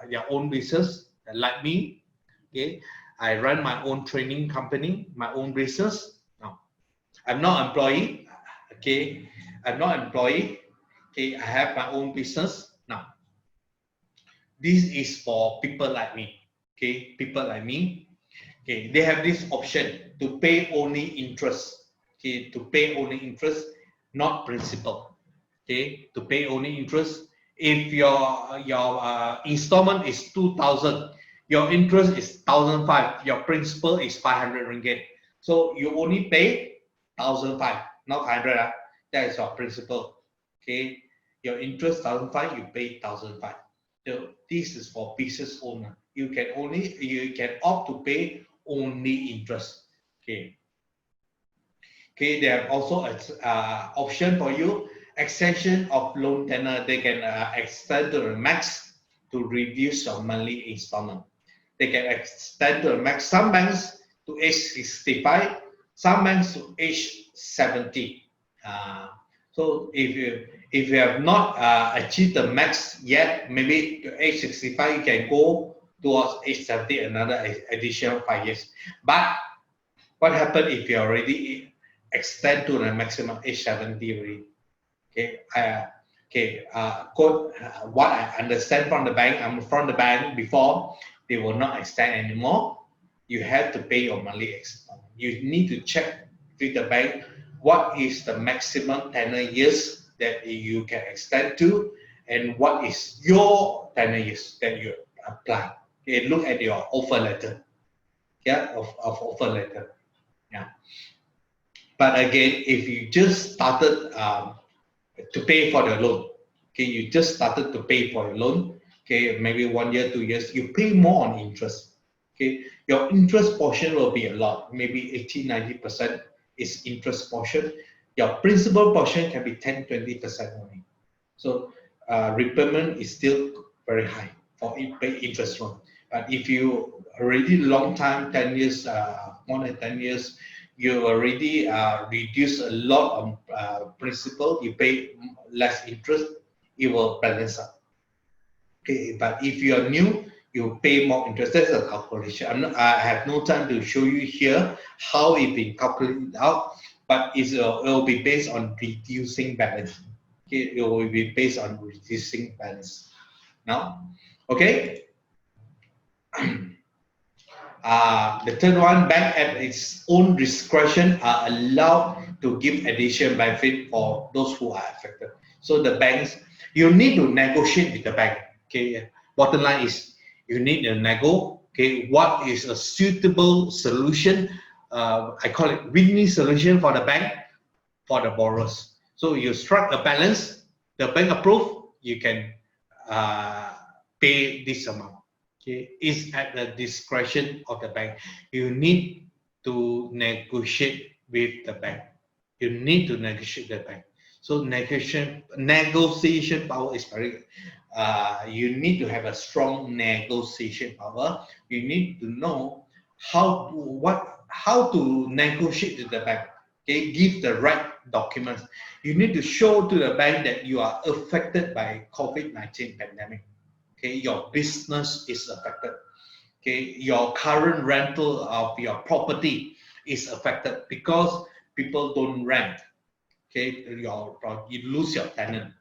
their own business, like me. Okay, I run my own training company, my own business. Now, I'm not employee. Okay, I'm not employee. Okay, I have my own business. Now, this is for people like me. Okay, people like me. Okay, they have this option to pay only interest. Okay, to pay only interest, not principal. Okay, to pay only interest. If your installment is 2,000, your interest is 1,500, your principal is 500 ringgit. So you only pay 1,500, not 500. That is your principal. Okay, your interest 1,500, you pay 1,500. So this is for business owner. You can opt to pay only interest. Okay. Okay, they have also an option for you, extension of loan tenor. They can extend to the max to reduce your monthly installment. They can extend to the max. Some banks to age 65, some banks to age 70. So if you have not achieved the max yet, maybe to age 65, you can go towards age 70, another additional 5 years. But what happens if you already extend to the maximum age 70 already? Okay, what I understand from the bank, I'm from the bank before, they will not extend anymore. You have to pay your monthly installment. You need to check with the bank what is the maximum tenor years that you can extend to, and what is your tenor years that you apply. Okay, look at your offer letter. Yeah, of offer letter. Yeah. But again, if you just started to pay for the loan, okay, you just started to pay for your loan, okay, maybe 1 year, 2 years, you pay more on interest. Okay, your interest portion will be a lot, maybe 80-90% is interest portion. Your principal portion can be 10-20% only. So repayment is still very high for interest loan. But if you already long time, 10 years, more than 10 years, you already reduce a lot of principal, you pay less interest, it will balance out. Okay, but if you are new, you pay more interest. That's a calculation. I have no time to show you here how it been calculated out, but it will be based on reducing balance. Okay, it will be based on reducing balance. Now, okay. The third one, bank at its own discretion are allowed to give additional benefit for those who are affected. So the banks, you need to negotiate with the bank. Okay, bottom line is you need to nego. Okay, what is a suitable solution? I call it win-win solution for the bank, for the borrowers. So you strike a balance, the bank approve, you can pay this amount. Okay, it's at the discretion of the bank. You need to negotiate with the bank. You need to negotiate the bank. So negotiation power is very. You need to have a strong negotiation power. You need to know how to negotiate with the bank. Okay, give the right documents. You need to show to the bank that you are affected by COVID-19 pandemic. Okay, your business is affected. Okay, your current rental of your property is affected because people don't rent. Okay, you lose your tenant.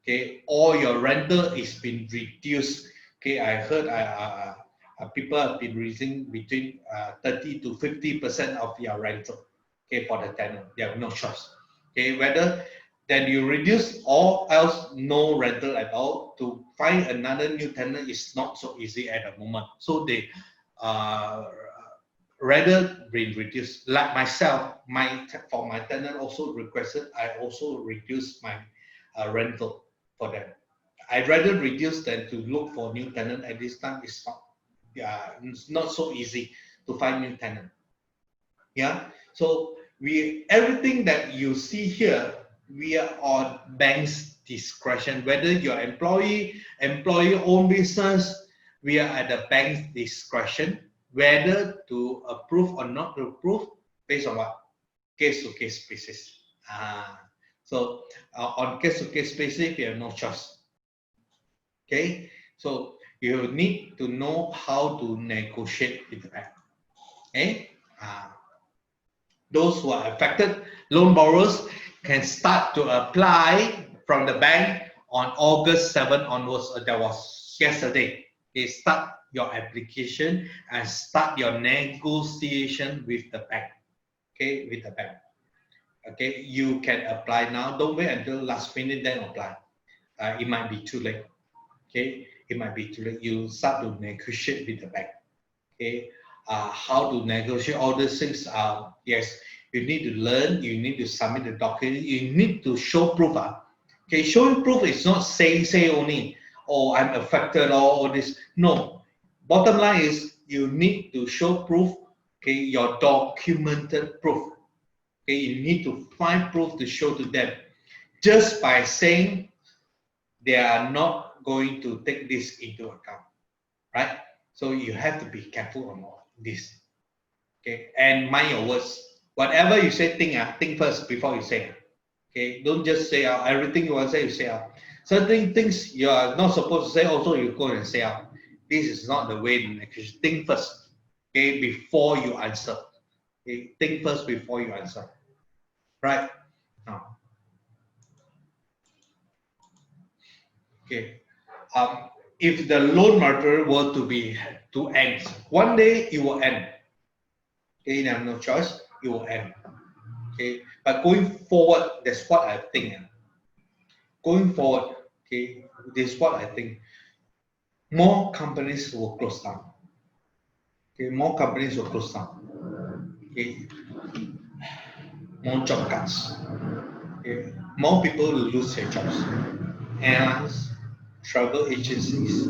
Okay, or your rental is been reduced. Okay, I heard people have been raising between 30 to 50% of your rental. Okay, for the tenant, they have no choice. Okay, whether then you reduce or else no rental at all. To find another new tenant is not so easy at the moment. So they rather be reduced. Like myself, for my tenant also requested, I also reduce my rental for them. I'd rather reduce than to look for new tenant at this time. It's not so easy to find new tenant. Yeah, so everything that you see here, we are on bank's discretion. Whether you're employee own business, we are at the bank's discretion whether to approve or not to approve based on what? Case to case basis. So on case to case basis, we have no choice. Okay, so you need to know how to negotiate with the bank. Okay. Those who are affected, loan borrowers can start to apply from the bank on August 7 onwards. That was yesterday. Okay, start your application and start your negotiation with the bank. Okay, with the bank. Okay, you can apply now. Don't wait until last minute then apply. It might be too late. Okay, it might be too late. You start to negotiate with the bank. Okay, how to negotiate all these things. Yes, you need to learn. You need to submit the document. You need to show proof. Okay, showing proof is not say only. Oh, I'm affected. All this. No. Bottom line is you need to show proof. Okay, your documented proof. Okay, you need to find proof to show to them. Just by saying they are not going to take this into account, right? So you have to be careful on all this. Okay, and mind your words. Whatever you say, think first before you say. Okay, don't just say out everything you want to say. You say out. Certain things you are not supposed to say. Also, you go and say out. This is not the way to negotiate. Think first. Okay, before you answer. Okay, think first before you answer. Right now. Okay. If the loan moratorium were to end, one day it will end. Okay, you have no choice, it will end. Okay, but going forward, that's what I think. Going forward, okay, this is what I think. More companies will close down. Okay, more companies will close down. Okay, more job cuts. Okay, more people will lose their jobs. Airlines, travel agencies,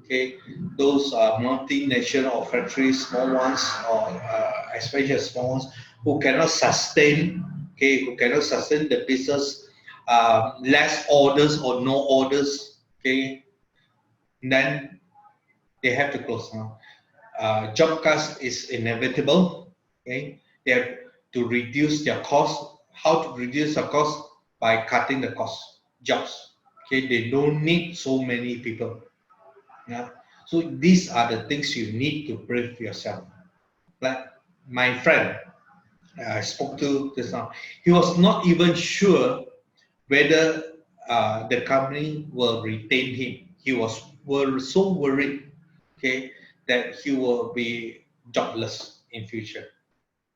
okay, those multinational or factories, small ones, or especially small ones, who cannot sustain, okay, who cannot sustain the business, less orders or no orders, okay, then they have to close down. Job cuts is inevitable, okay. They have to reduce their cost. How to reduce the cost? By cutting the cost jobs. Okay, they don't need so many people. Yeah. So these are the things you need to brief yourself. Like my friend I spoke to just now, he was not even sure whether the company will retain him. He was so worried, okay, that he will be jobless in future.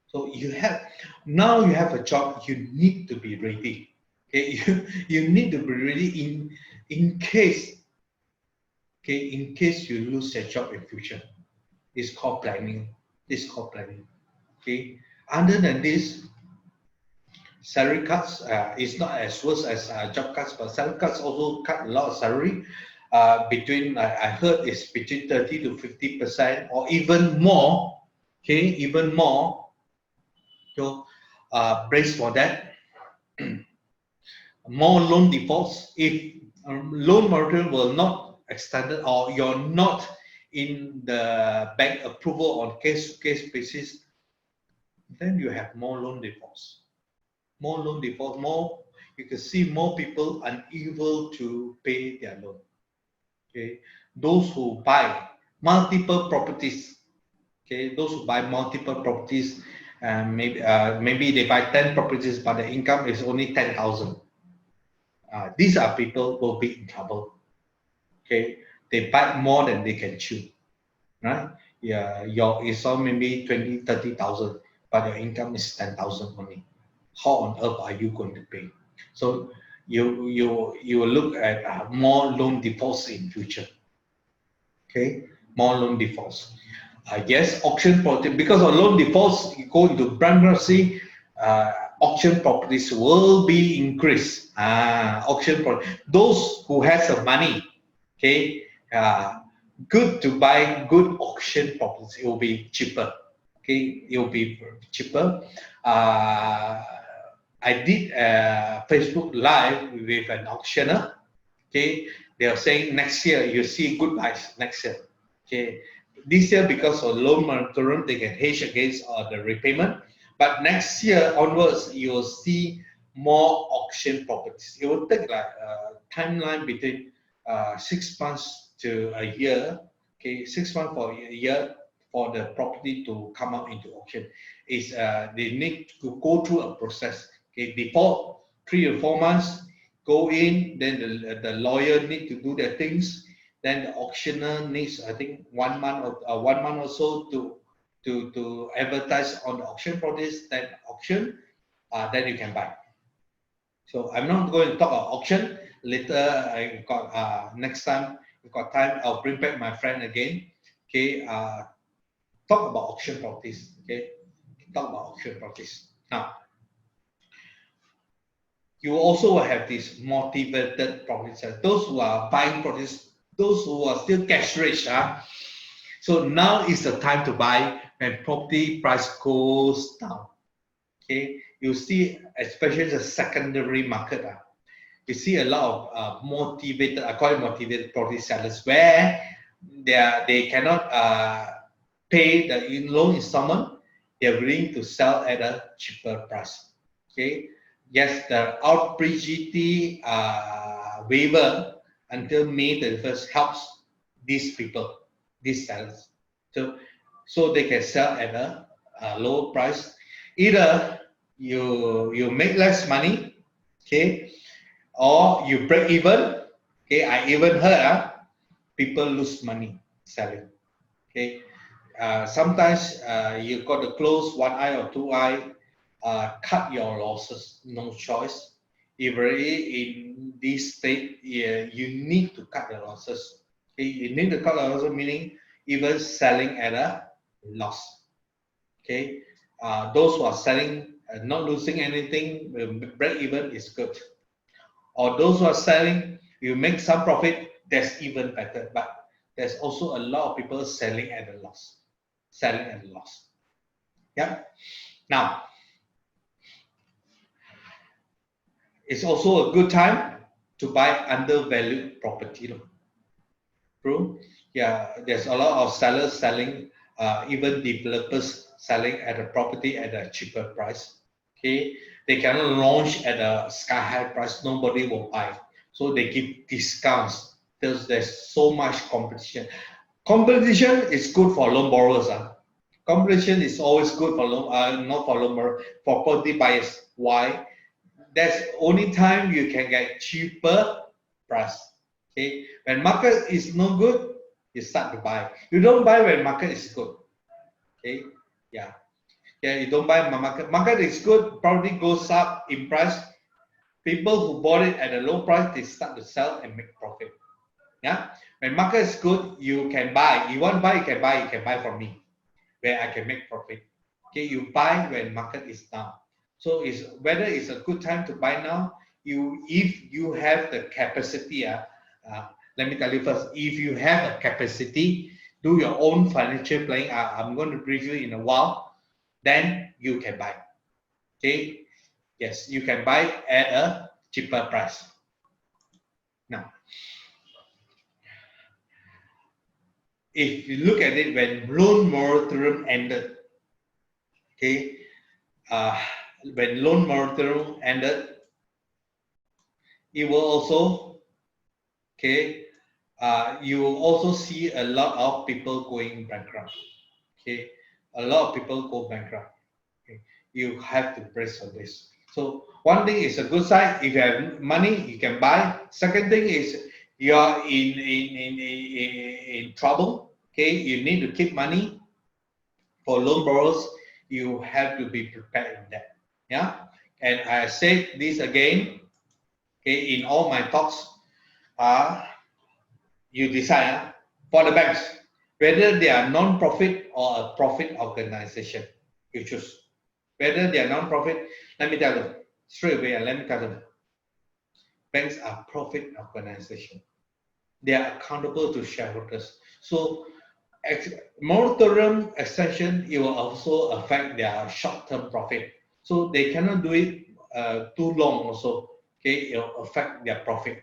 So you have a job. You need to be ready. Okay, you need to be ready in case, okay, in case you lose your job in future. It's called planning. It's called planning. Okay. Other than this, salary cuts is not as worse as job cuts, but salary cuts also cut a lot of salary. Between I heard it's between 30 to 50% or even more. Okay, even more. So brace for that. More loan defaults if loan moratorium will not extended or you're not in the bank approval on case-to-case basis, then you have more loan defaults. More loan defaults, more you can see more people unable to pay their loan. Okay, those who buy multiple properties, okay, those who buy multiple properties, maybe they buy 10 properties, but the income is only 10,000. These are people who will be in trouble. Okay, they buy more than they can chew, right? Yeah, your install maybe 20, 30,000, but your income is 10,000 only. How on earth are you going to pay? So you will look at more loan defaults in future. Okay, more loan defaults. Yes, auction property, because of loan defaults, you go into bankruptcy, auction properties will be increased. Auction property, those who has the money, okay, good to buy good auction properties. It will be cheaper. Okay, it will be cheaper. I did a Facebook Live with an auctioneer. Okay, they are saying next year you see good buys next year. Okay, this year because of loan moratorium they can hedge against the repayment, but next year onwards you will see more auction properties. It will take like a timeline between 6 months to a year. Okay, 6 months for a year for the property to come out into auction. Is they need to go through a process. Okay, before 3 or 4 months go in, then the lawyer need to do their things, then the auctioneer needs I think 1 month or so to advertise on the auction properties, then auction, then you can buy. So I'm not going to talk about auction later. I got next time we got time I'll bring back my friend again. Okay, talk about auction properties. Okay, talk about auction properties now. You also will have these motivated property sellers, those who are buying properties, those who are still cash rich. So now is the time to buy when property price goes down. Okay, you see, especially the secondary market. You see a lot of motivated, I call it motivated property sellers, where they cannot pay the loan installment. They're willing to sell at a cheaper price. Okay. Yes, the out pre-GT waiver until May 31st helps these people, these sellers, so they can sell at a lower price. Either you make less money, okay, or you break even. Okay, I even heard people lose money selling. Okay, sometimes you got to close one eye or two eye. Cut your losses, no choice. If really in this state, you need to cut the losses. Okay? You need to cut the losses, meaning even selling at a loss. Okay, those who are selling, not losing anything, break even is good. Or those who are selling, you make some profit, that's even better. But there's also a lot of people selling at a loss, selling at a loss. Yeah. Now, it's also a good time to buy undervalued property. True. Yeah, there's a lot of sellers selling even developers selling at a property at a cheaper price. Okay, they cannot launch at a sky high price. Nobody will buy, so they give discounts because there's so much competition. Competition is good for loan borrowers. Competition is always good for loan, not for loan borrowers, for property buyers. Why? That's only time you can get cheaper price. Okay, when market is no good, you start to buy. You don't buy when market is good. Okay, yeah, you don't buy when market is good, property goes up in price. People who bought it at a low price, they start to sell and make profit. Yeah, when market is good, you can buy. You want to buy, you can buy. You can buy from me, where I can make profit. Okay, you buy when market is down. So it's whether it's a good time to buy now. If you have the capacity. Let me tell you first. If you have a capacity, do your own financial planning. I'm going to brief you in a while. Then you can buy. Okay. Yes, you can buy at a cheaper price. Now, if you look at it, when loan moratorium ended, okay, when loan moratorium ended, it will also, okay, you will also see a lot of people going bankrupt. Okay, a lot of people go bankrupt. Okay, you have to brace for this. So one thing is a good side. If you have money, you can buy. Second thing is you are in trouble. Okay, you need to keep money. For loan borrowers, you have to be prepared in that. Yeah, and I said this again. Okay, in all my talks, you decide for the banks whether they are non-profit or a profit organization. You choose whether they are non-profit. Let me tell you straight away. Let me tell you, banks are profit organization. They are accountable to shareholders. So moratorium extension, it will also affect their short-term profit. So they cannot do it too long also. Okay, it will affect their profit.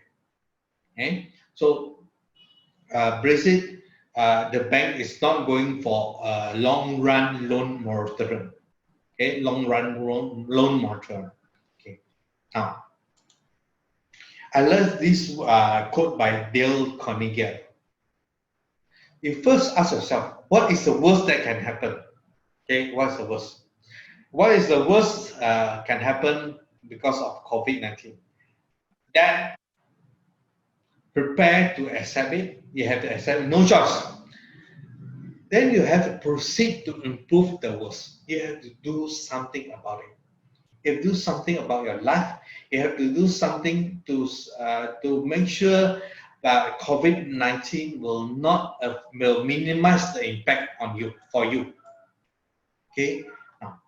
Okay, so brace it. The bank is not going for a long-run loan moratorium. Okay, long-run loan moratorium. Okay, now I learned this quote by Dale Carnegie. You first ask yourself, what is the worst that can happen? Okay, what's the worst? What is the worst can happen because of COVID-19? That prepare to accept it. You have to accept it. No choice. Then you have to proceed to improve the worst. You have to do something about it. You have to do something about your life. You have to do something to make sure that COVID-19 will not will minimize the impact on you for you. Okay. Now,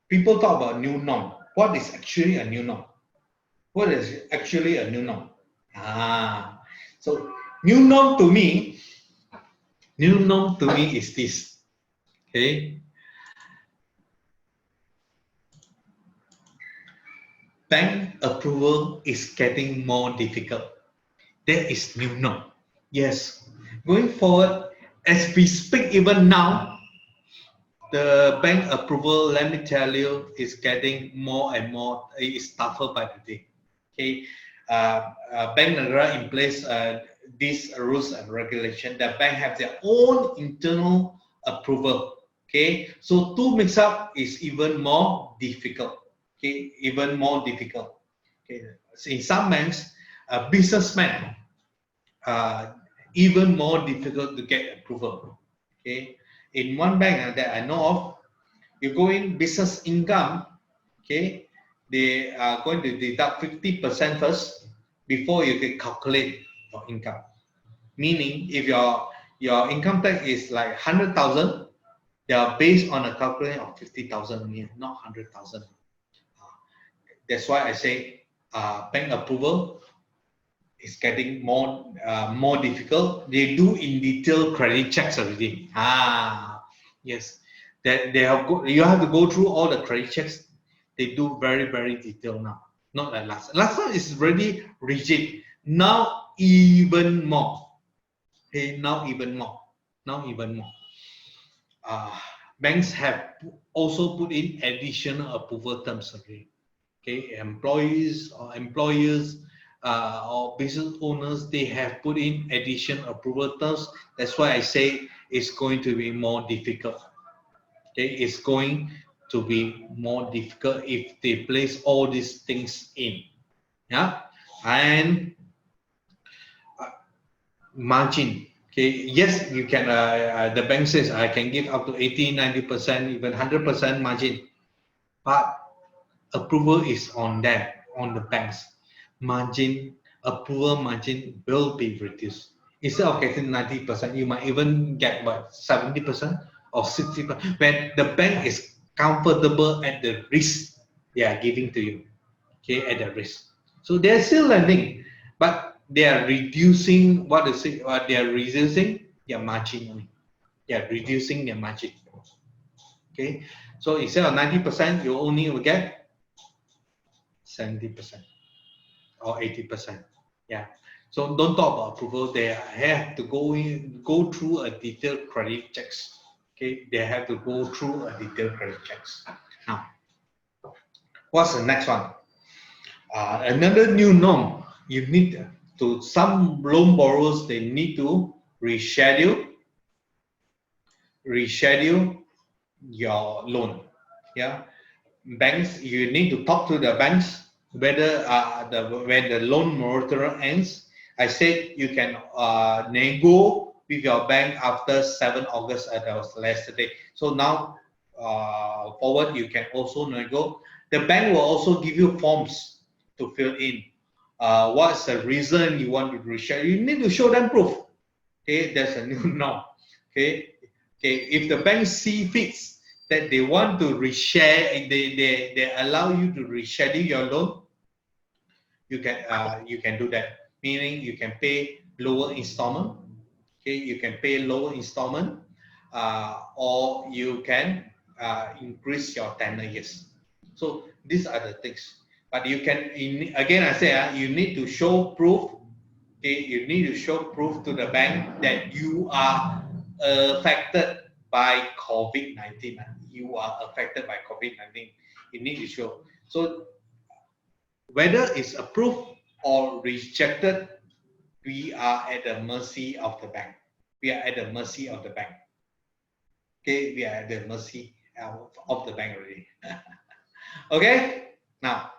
people talk about new norm. What is actually a new norm? What is actually a new norm? So new norm to me is this. Okay. Bank approval is getting more difficult. That is new norm. Yes. Going forward, as we speak even now, the bank approval, let me tell you, is getting more and more, it's tougher by the day. Okay, Bank Negara in place these rules and regulation. The bank have their own internal approval. Okay, so to mix up is even more difficult. Okay, even more difficult. Okay, so in some banks, a businessman even more difficult to get approval. Okay, in one bank that I know of, you go in business income. Okay, they are going to deduct 50% first before you can calculate your income. Meaning, if your income tax is like 100,000, they are based on a calculation of 50,000, not 100,000. That's why I say bank approval is getting more difficult. They do in detail credit checks already. Yes, that you have to go through all the credit checks. They do very, very detailed now. Not like last time. Last time is really rigid. Now even more. Okay, now even more. now even more. Banks have also put in additional approval terms already. Okay, employees or employers or business owners, they have put in additional approval terms. That's why I say it's going to be more difficult. Okay, it's going to be more difficult if they place all these things in. Yeah, and margin. Okay, yes, you can. The bank says I can give up to 80, 90%, even 100% margin, but approval is on them, on the banks. Margin, approval margin will be reduced. Instead of getting 90%, you might even get what, 70% or 60%, when the bank is comfortable at the risk they are giving to you. Okay, at the risk. So they're still lending, but they are reducing what is it? They are reducing their margin only. They are reducing their margin. Okay, so instead of 90%, you only will get 70% or 80%. Yeah. So don't talk about approval. They have to go through a detailed credit checks. Okay, they have to go through a detailed credit checks. Now, what's the next one? Another new norm. You need to, some loan borrowers, they need to reschedule your loan. Yeah, banks, you need to talk to the banks whether when the loan moratorium ends. I said you can nego with your bank after 7 August, that was last day. So now forward, you can also nego. The bank will also give you forms to fill in. What's the reason you want to reschedule? You need to show them proof. Okay, that's a new norm. Okay, if the bank see fits that they want to reshare, they allow you to reschedule your loan, you can do that. Meaning you can pay lower installment. Okay, you can pay lower installment, or you can increase your tenure years. So these are the things. But you can, again, I say you need to show proof. Okay, you need to show proof to the bank that you are affected by COVID-19. You are affected by COVID-19. You need to show. So whether it's approved or rejected, we are at the mercy of the bank. We are at the mercy of the bank. Okay, we are at the mercy of the bank already. Okay, now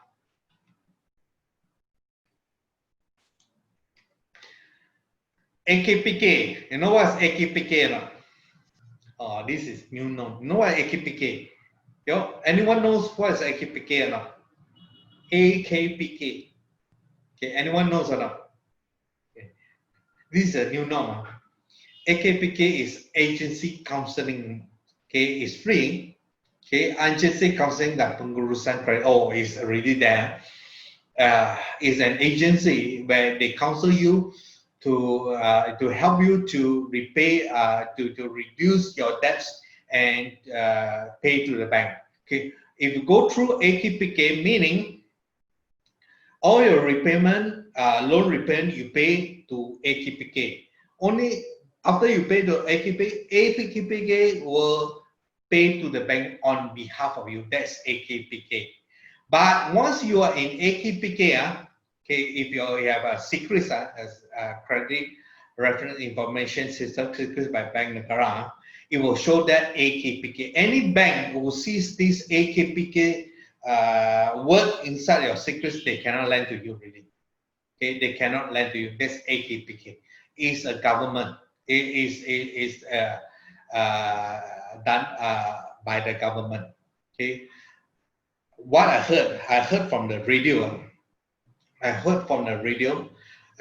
AKPK. You know what's AKPK or not? Oh, this is new norm. You know what AKPK? Anyone knows what is AKPK or not? AKPK. Okay, anyone knows or not? Okay. This is a new norm. AKPK is agency counseling. Okay, it's free. Okay, agency counseling dan pengurusan kredit. Oh, it's already there. It's an agency where they counsel you to help you to repay, to reduce your debts and pay to the bank. Okay, if you go through AKPK, meaning all your repayment, loan repayment, you pay to AKPK. Only after you pay to AKPK, AKPK will pay to the bank on behalf of you. That's AKPK. But once you are in AKPK, okay, if you have a secret credit reference information system secret by Bank Negara, it will show that AKPK. Any bank who sees this AKPK word inside your secrets, they cannot lend to you really. Okay, they cannot lend to you. That's AKPK. It's a government. It is done by the government. Okay. What I heard from the radio. I heard from the radio,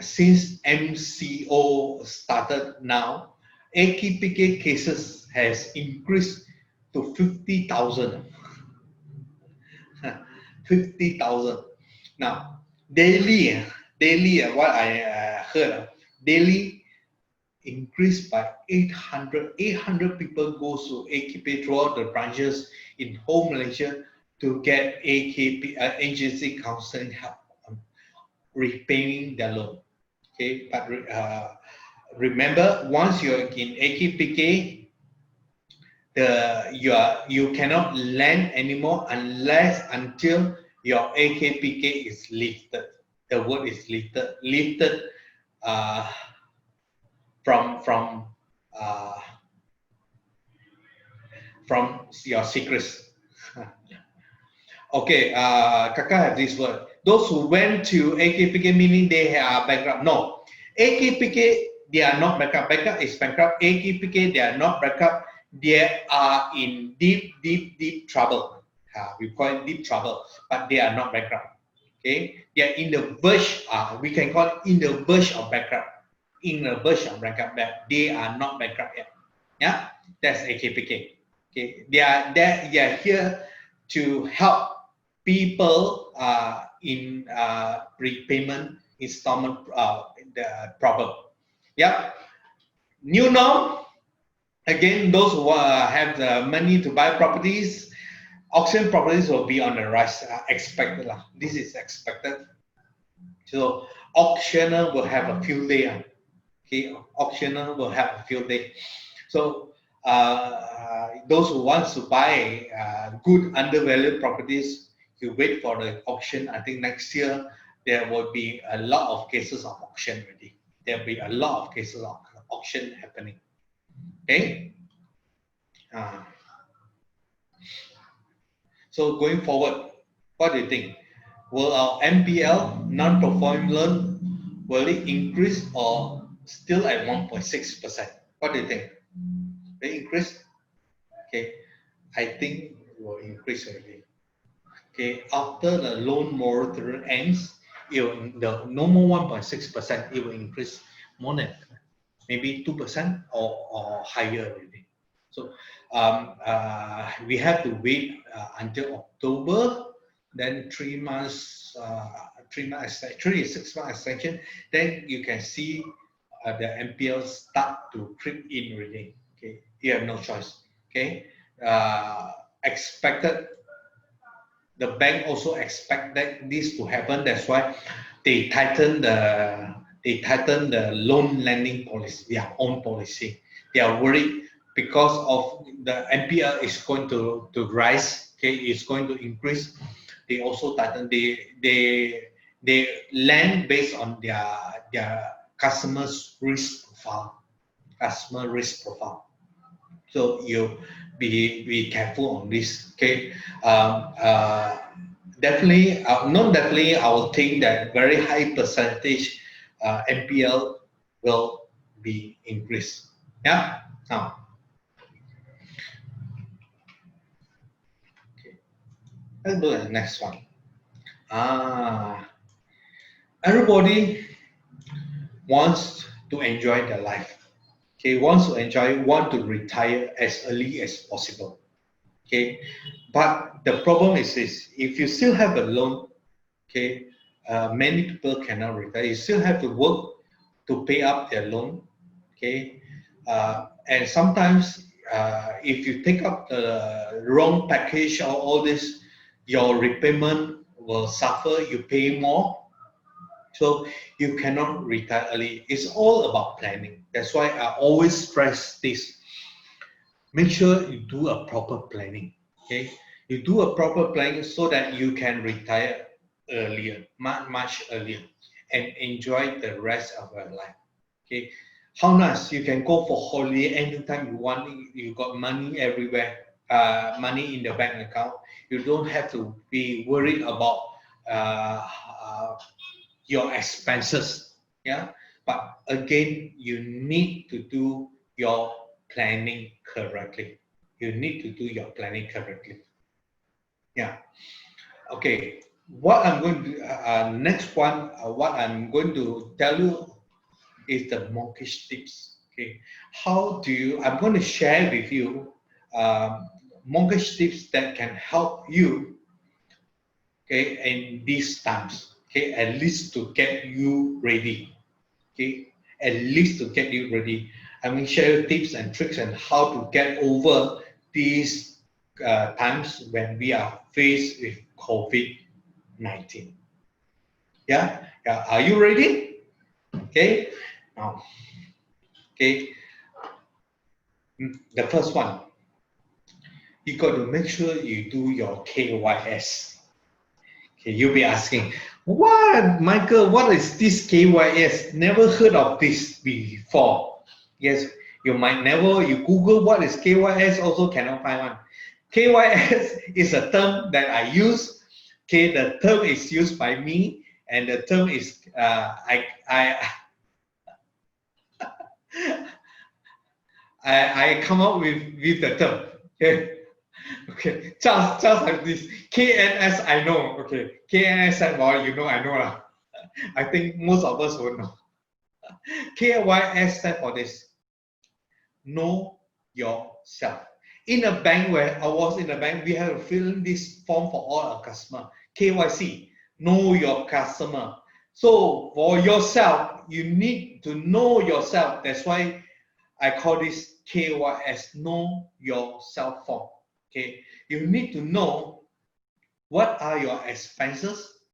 since MCO started now, AKPK cases has increased to 50,000. 50,000. Now, daily, what I heard, daily increased by 800 people go to AKP throughout the branches in whole Malaysia to get AKP agency counseling help on repaying their loan. Okay, but remember, once you're in AKPK, you cannot lend anymore until your AKPK is lifted. The word is lifted uh, from uh, from your secrets. Okay, Kaka have this word. Those who went to AKPK meaning they are bankrupt. No, AKPK they are not bankrupt. Bankrupt is bankrupt. AKPK they are not bankrupt. They are in deep trouble. We call it deep trouble, but they are not bankrupt. Okay, they are in the verge. We can call it in the verge of bankrupt. In the verge of bankrupt, but they are not bankrupt yet. Yeah, that's AKPK. Okay, they are here to help people in repayment installment the problem. Yeah. New norm. Again, those who have the money to buy properties, auction properties will be on the rise. Expected. This is expected. So auctioneer will have a field day. Okay, auctioneer will have a field day. So those who want to buy good undervalued properties, you wait for the auction. I think next year there will be a lot of cases of auction already. There will be a lot of cases of auction happening. Okay. So going forward, what do you think? Will our NPL, non-performing loan, will it increase or still at 1.6%? What do you think? Will it increase? Okay, I think it will increase already. Okay, after the loan moratorium ends, the normal 1.6%, it will increase more than maybe 2% or higher already. So we have to wait until October, then 3 months, 3 6 months extension. Then you can see the NPL start to creep in already. Okay, you have no choice. Okay, expected. The bank also expected this to happen. That's why they tighten the loan lending policy, their own policy. They are worried because of the NPL is going to rise. Okay, it's going to increase. They also tighten. They lend based on their customers' risk profile. Customer risk profile. So you be careful on this. Okay, definitely, not definitely. I will think that very high percentage NPL will be increased. Yeah. Now, okay. Let's go to the next one. Everybody wants to enjoy their life. Okay, wants to enjoy, want to retire as early as possible. Okay, but the problem is this: if you still have a loan, okay, many people cannot retire. You still have to work to pay up their loan. Okay, and sometimes if you take up the wrong package or all this, your repayment will suffer. You pay more. So you cannot retire early. It's all about planning. That's why I always stress this. Make sure you do a proper planning. Okay, you do a proper planning so that you can retire earlier, much earlier, and enjoy the rest of your life. Okay, how nice you can go for holiday anytime you want. You got money everywhere, money in the bank account. You don't have to be worried about your expenses. Yeah, but again, you need to do your planning correctly. You need to do your planning correctly. Yeah. Okay. What I'm going to next one, what I'm going to tell you is the mortgage tips. Okay. How do you? I'm going to share with you mortgage tips that can help you. Okay, in these times. Okay, at least to get you ready. Okay, at least to get you ready. I'm going to share tips and tricks on how to get over these times when we are faced with COVID-19. Yeah, yeah. Are you ready? Okay. Now, Okay, the first one, you got to make sure you do your KYS. Okay, you'll be asking, what, Michael, what is this KYS? Never heard of this before. Yes, you might never, you Google what is KYS, also cannot find one. KYS is a term that I use. Okay, the term is used by me, and the term is, I come up with the term. Okay. Okay, just like this. KNS, I know. Okay, KNS, well, you know, I know lah. I think most of us will know. KYS stand for this. Know yourself. In a bank, where I was in a bank, we have to fill in this form for all our customers. KYC, know your customer. So for yourself, you need to know yourself. That's why I call this KYS, know yourself form. Okay, you need to know what are your expenses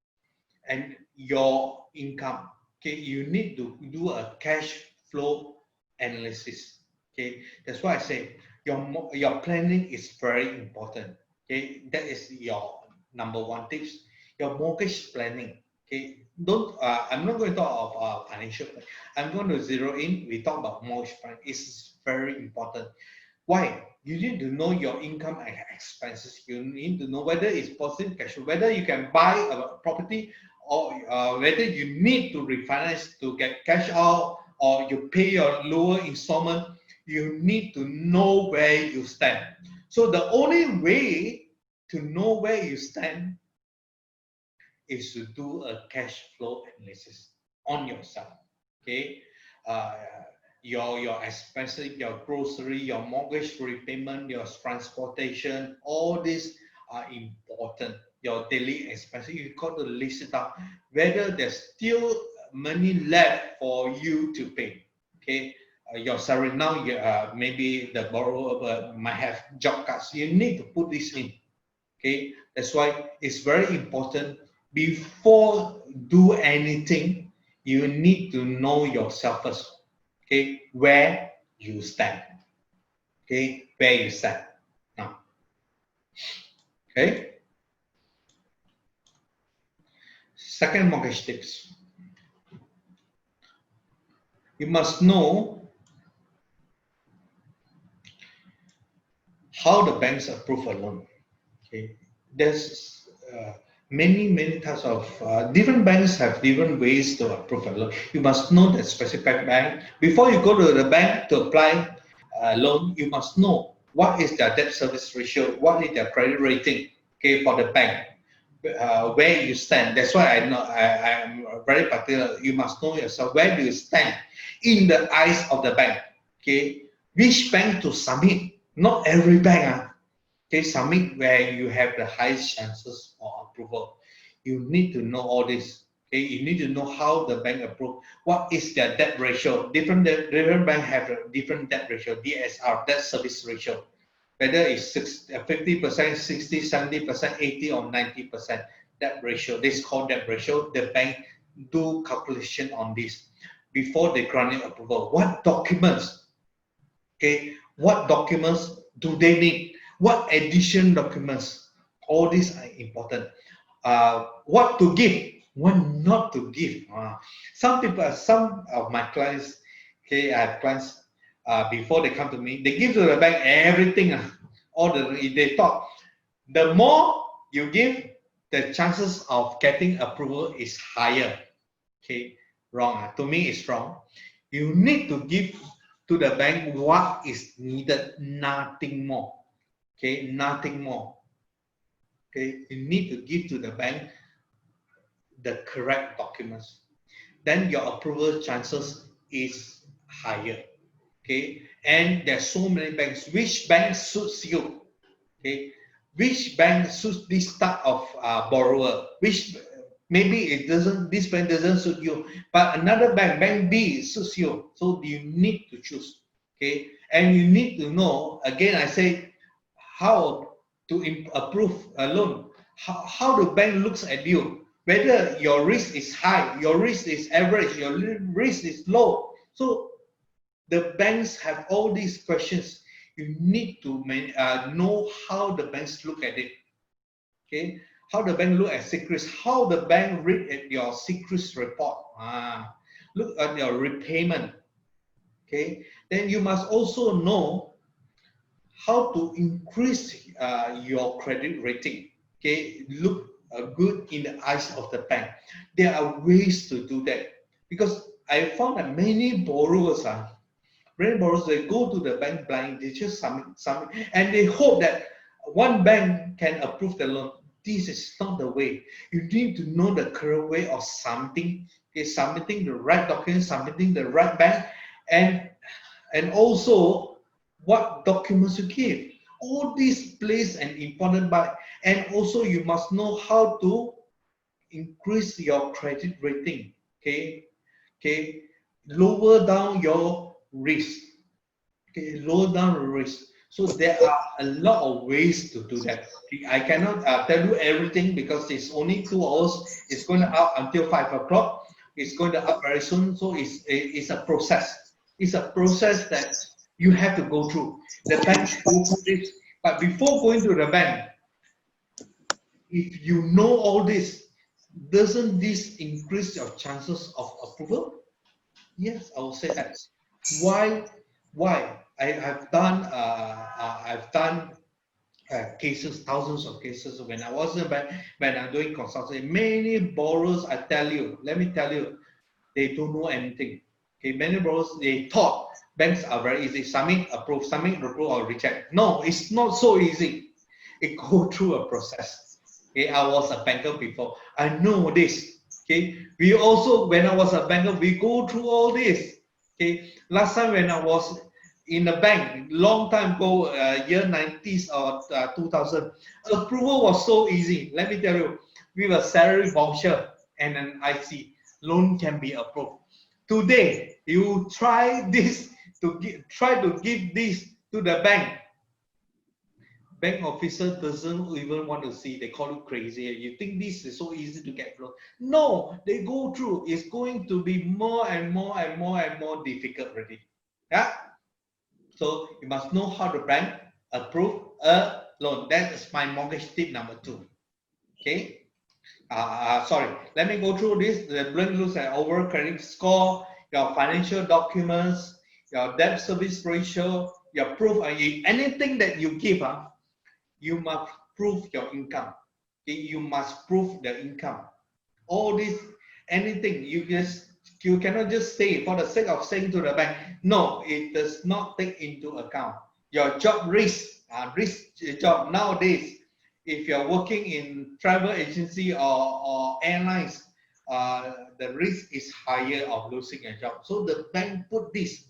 and your income. Okay, you need to do a cash flow analysis. Okay, that's why I say your planning is very important. Okay, that is your number one tips. Your mortgage planning. Okay, don't I'm not going to talk of financial plan. I'm going to zero in. We talk about mortgage plan. It's very important. Why? You need to know your income and expenses. You need to know whether it's positive cash flow, whether you can buy a property, or whether you need to refinance to get cash out, or you pay your lower installment. You need to know where you stand. So the only way to know where you stand is to do a cash flow analysis on yourself. Okay, your expenses, your grocery, your mortgage repayment, your transportation, all these are important. Your daily expenses, you got to list it out. Whether there's still money left for you to pay. Okay, your salary now, maybe the borrower might have job cuts. You need to put this in. Okay, that's why it's very important. Before do anything, you need to know yourself first. Okay, where you stand. Okay, where you stand now. Okay. Second mortgage tips. You must know how the banks approve a loan. Okay, there's many types of different banks have different ways to approve a loan. You must know the specific bank before you go to the bank to apply a loan. You must know what is their debt service ratio, what is their credit rating. Okay, for the bank, where you stand. That's why I'm very particular. You must know yourself. Where do you stand in the eyes of the bank? Okay, which bank to submit? Not every bank. Okay, submit where you have the highest chances of approval. You need to know all this. Okay, you need to know how the bank approve. What is their debt ratio? Different bank have a different debt ratio, DSR, debt service ratio. Whether it's 50%, 60, 70%, 80, or 90% debt ratio. This is called debt ratio. The bank do calculation on this before they grant approval. What documents? Okay, what documents do they need? What addition documents? All these are important. What to give, what not to give. Some of my clients, okay, I have clients, before they come to me, they give to the bank everything. They thought the more you give, the chances of getting approval is higher. Okay, wrong. To me, it's wrong. You need to give to the bank what is needed, nothing more. Okay, nothing more. Okay, you need to give to the bank the correct documents. Then your approval chances is higher. Okay, and there's so many banks. Which bank suits you? Okay, which bank suits this type of borrower? Which maybe it doesn't. This bank doesn't suit you, but another bank, bank B, suits you. So you need to choose. Okay, and you need to know. Again, I say how to approve a loan. How the bank looks at you. Whether your risk is high, your risk is average, your risk is low. So the banks have all these questions. You need to know how the banks look at it. Okay, how the bank look at secrets, how the bank read at your secrets report. Look at your repayment. Okay, then you must also know how to increase your credit rating. Okay, look good in the eyes of the bank. There are ways to do that, because I found that many borrowers they go to the bank blind, they just submit, and they hope that one bank can approve the loan. This is not the way. You need to know the correct way of submitting, okay, submitting the right document, submitting the right bank, and also what documents you give. All this plays an important part, and also you must know how to increase your credit rating. Okay, lower down your risk. Okay, lower down the risk. So there are a lot of ways to do that. I cannot tell you everything because it's only 2 hours. It's going to up until 5 o'clock. It's going to up very soon. So it's a process. It's a process that you have to go through. The bank go through this, but before going to the bank, if you know all this, doesn't this increase your chances of approval? Yes, I will say that. Why? I've done cases, thousands of cases when I wasn't back, when I'm doing consulting. Many borrowers, let me tell you, they don't know anything. Okay, many borrowers, they thought banks are very easy. Submit, approve, or reject. No, it's not so easy. It go through a process. Okay, I was a banker before. I know this. Okay, we also, when I was a banker, we go through all this. Okay, last time when I was in the bank, long time ago, year 90s or 2000, approval was so easy. Let me tell you, with a salary voucher and an IC, loan can be approved. Today, you try this try to give this to the bank. Bank officer doesn't even want to see. They call you crazy. You think this is so easy to get loan? No, they go through. It's going to be more and more difficult already. Yeah. So you must know how the bank approve a loan. That is my mortgage tip number 2. Okay. Sorry. Let me go through this. The bank looks at overall credit score, your financial documents, your debt service ratio, your proof. Anything that you give, you must prove your income. Okay? You must prove the income. All this, anything, you cannot just say for the sake of saying to the bank. No, it does not take into account your job risk. Job nowadays, if you're working in travel agency or airlines, the risk is higher of losing a job. So the bank put this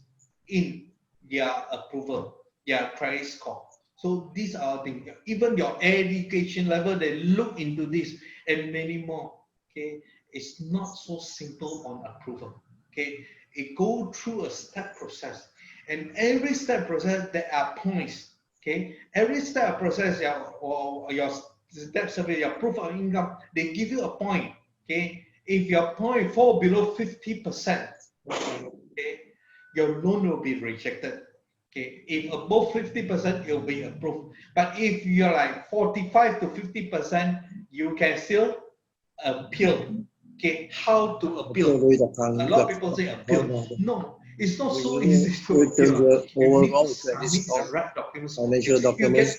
in their approval, their credit score. So these are things. Even your education level, they look into this and many more. Okay, it's not so simple on approval. Okay, it go through a step process, and every step process there are points. Okay, every step process, your step survey, your proof of income, they give you a point. Okay, if your point fall below 50%, okay, your loan will be rejected. Okay, if above 50%, it will be approved. But if you're like 45 to 50%, you can still appeal. Okay, how to appeal? A lot of people say appeal. No, it's not so easy to appeal. You need to submit the right documents. Financial documents,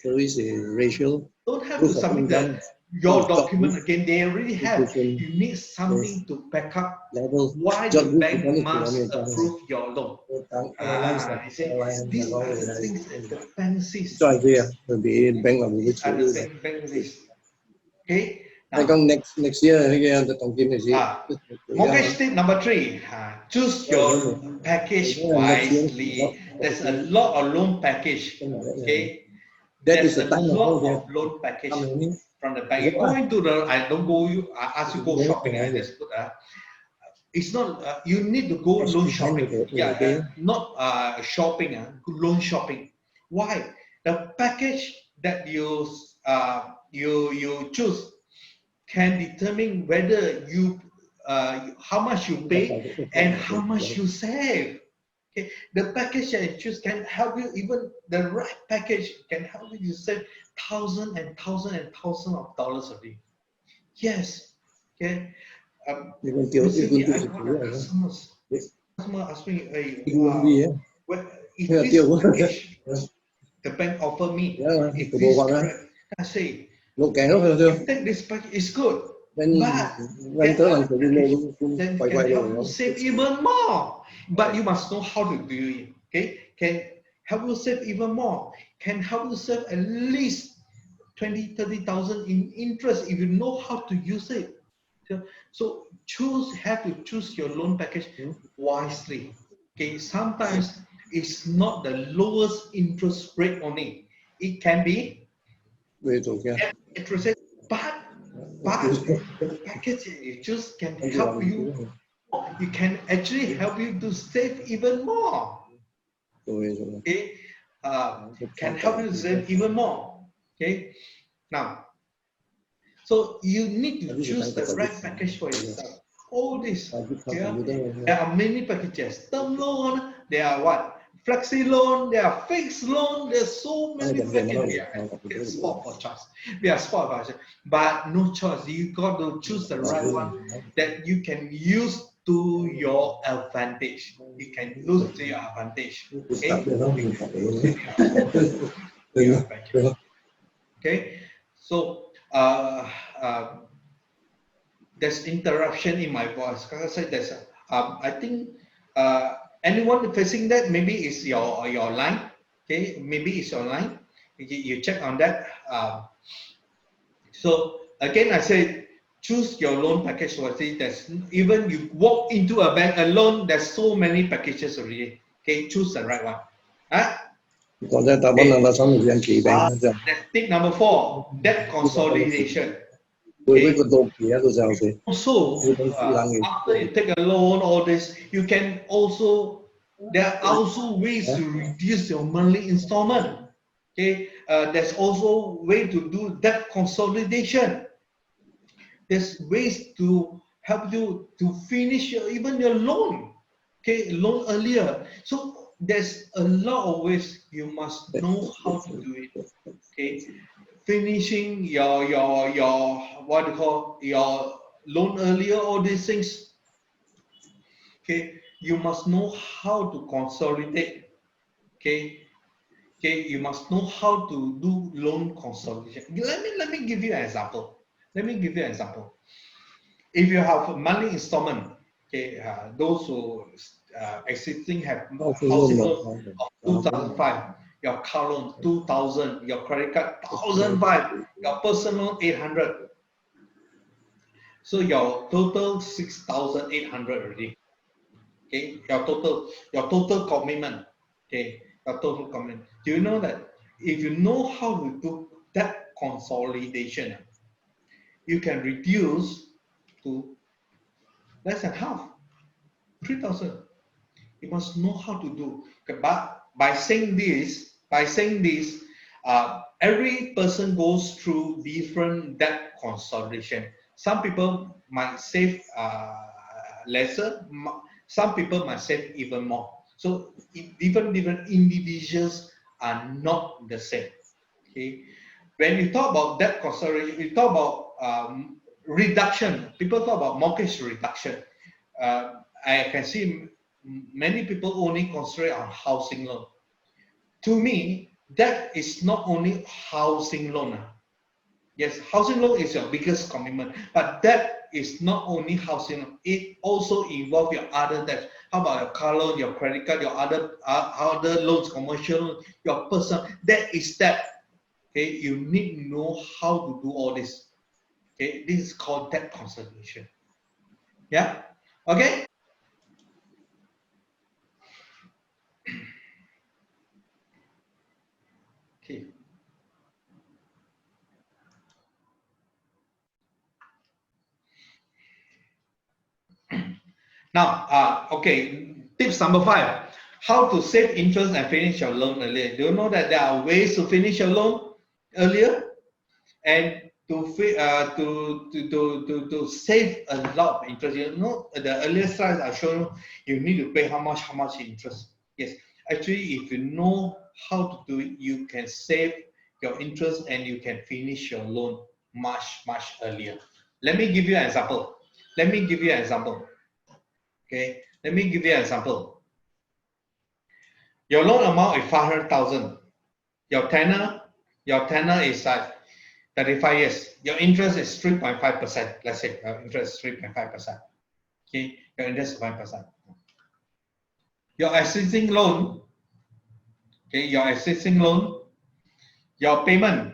service ratio. Don't have to submit your document again. They already have. You need something to back up why the bank must approve your loan. These are the things that the bank sees. So idea will be bank of which bank list. Okay. Now, next year, the mortgage tip number 3. Choose your package wisely. There's a lot of loan package. Okay. There's a lot of loan package from the bank. You go into the, I ask you go shopping. I just put it's not, you need to go loan shopping. Yeah, not shopping, loan shopping. Why? The package that you choose can determine whether you how much you pay and how much you save. Okay, the package that you choose can help you, even the right package can help you to save thousands and thousands and thousands of dollars a day. Yes. Okay. Recently, I got a customer asked me, hey, what is this package the bank offered me? Is this correct? I say, you take this package, it's good. But there are packages that can help you save even more. But you must know how to do it. Okay, can help you save even more. Can help you save at least 20,000-30,000 in interest if you know how to use it. So have to choose your loan package wisely. Okay, sometimes it's not the lowest interest rate only. It can be interest rate, but the package you choose can help you. It can actually help you to save even more. Okay, can help you to save even more. Okay, now, so you need to choose the right package for yourself. All this, yeah, there are many packages. Term loan, there are what? Flexi loan, there are fixed loan. There's so many packages. It's sport for choice. We are sport for choice, but no choice. You got to choose the right one that you can use to your advantage. You can use to your advantage. Okay. Okay. So there's interruption in my voice. Like I said, I think anyone facing that, maybe it's your line. Okay, maybe it's your line. You check on that. So again, I say choose your loan package wisely. There's even you walk into a bank alone, there's so many packages already. Okay, choose the right one. Tip number 4, debt consolidation. Okay. Also, after you take a loan, all this, you can also, there are also ways to reduce your monthly installment. Okay, there's also way to do debt consolidation. There's ways to help you to finish even your loan. Okay, loan earlier. So there's a lot of ways. You must know how to do it. Okay, finishing your what do you call your loan earlier, all these things. Okay, you must know how to consolidate. Okay, you must know how to do loan consolidation. Let me give you an example. If you have monthly installment, okay, those who existing have housing loan of 2,500, your car loan 2,000, your credit card 1,500, your personal loan 800. So your total 6,800 already. Okay, your total commitment. Okay, your total commitment. Do you know that if you know how to do that consolidation, you can reduce to less than half, 3,000. You must know how to do. But by saying this, every person goes through different debt consolidation. Some people might save lesser. Some people might save even more. So different individuals are not the same. Okay. When you talk about debt consolidation, you talk about reduction. People talk about mortgage reduction. I can see many people only concentrate on housing loan. To me, that is not only housing loan. Yes, housing loan is your biggest commitment, but that is not only housing loan. It also involves your other debts. How about your car loan, your credit card, your other loans, commercial loan, your personal? That is debt. Okay, you need to know how to do all this. Okay, this is called debt consolidation. Yeah. Okay. Okay. Now, okay, tips number 5, how to save interest and finish your loan earlier. Do you know that there are ways to finish your loan earlier and to save a lot of interest? You know, the earlier slides I showed you, you need to pay how much interest. Yes, actually, if you know how to do it, you can save your interest and you can finish your loan much earlier. Let me give you an example. Let me give you an example. Okay, let me give you an example. Your loan amount is 500,000. Your tenor is 35 years. Your interest is 3.5%. Let's say your interest is 3.5%. Okay, your interest is 5%. Your existing loan, okay, your existing loan, your payment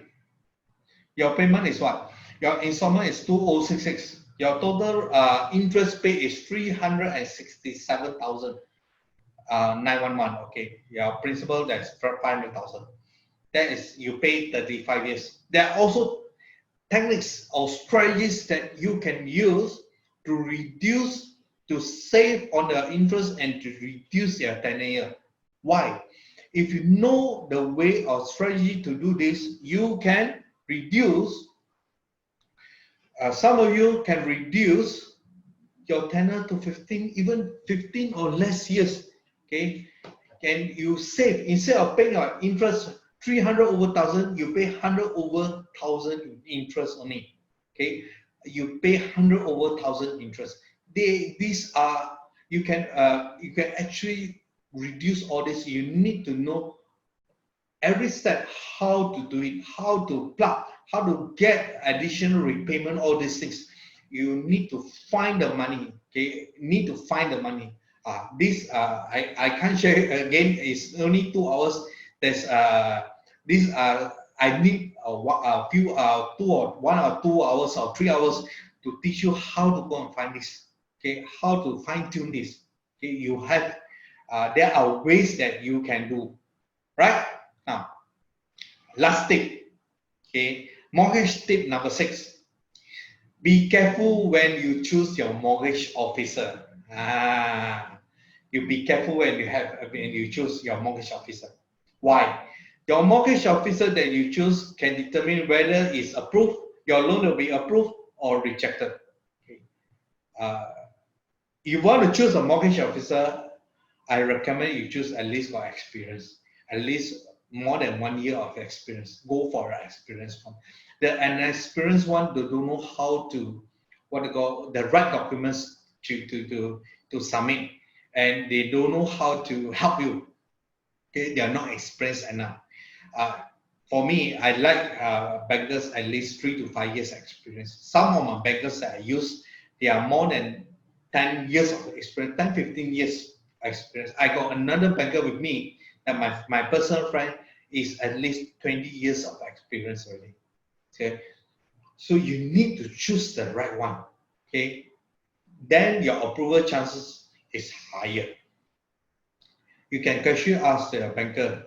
is what? Your installment is 2066. Your total interest paid is 367,911. Okay, your principal that's 500,000. That is you pay 35 years. There are also techniques or strategies that you can use to reduce, to save on the interest and to reduce your tenure. Why? If you know the way or strategy to do this, you can reduce, some of you can reduce your tenure to 15, even 15 or less years. Okay, can you save, instead of paying your interest 300 over 1,000, you pay 100 over 1,000 interest only. Okay, you pay 100 over 1,000 interest. These are, you can actually reduce all this. You need to know every step how to do it, how to plug, how to get additional repayment, all these things. You need to find the money. Okay, need to find the money. I can't share it again. It's only 2 hours. There's this I need a few 1 or 2 hours or 3 hours to teach you how to go and find this. Okay, how to fine tune this. Okay, you have there are ways that you can do. Right now, last tip. Okay, mortgage tip number 6. Be careful when you choose your mortgage officer. You be careful when you choose your mortgage officer. Why? Your mortgage officer that you choose can determine whether it's approved, your loan will be approved or rejected. Okay. You want to choose a mortgage officer, I recommend you choose at least got experience, at least more than 1 year of experience. Go for an experienced one. An experienced one, they don't know how to, what they call the right documents to submit, and they don't know how to help you. Okay, they are not experienced enough. For me, I like bankers at least 3 to 5 years experience. Some of my bankers that I use, they are more than 10 years of experience, 10, 15 years experience. I got another banker with me, and my personal friend is at least 20 years of experience already. Okay, so you need to choose the right one. Okay, then your approval chances is higher. You can actually ask the banker,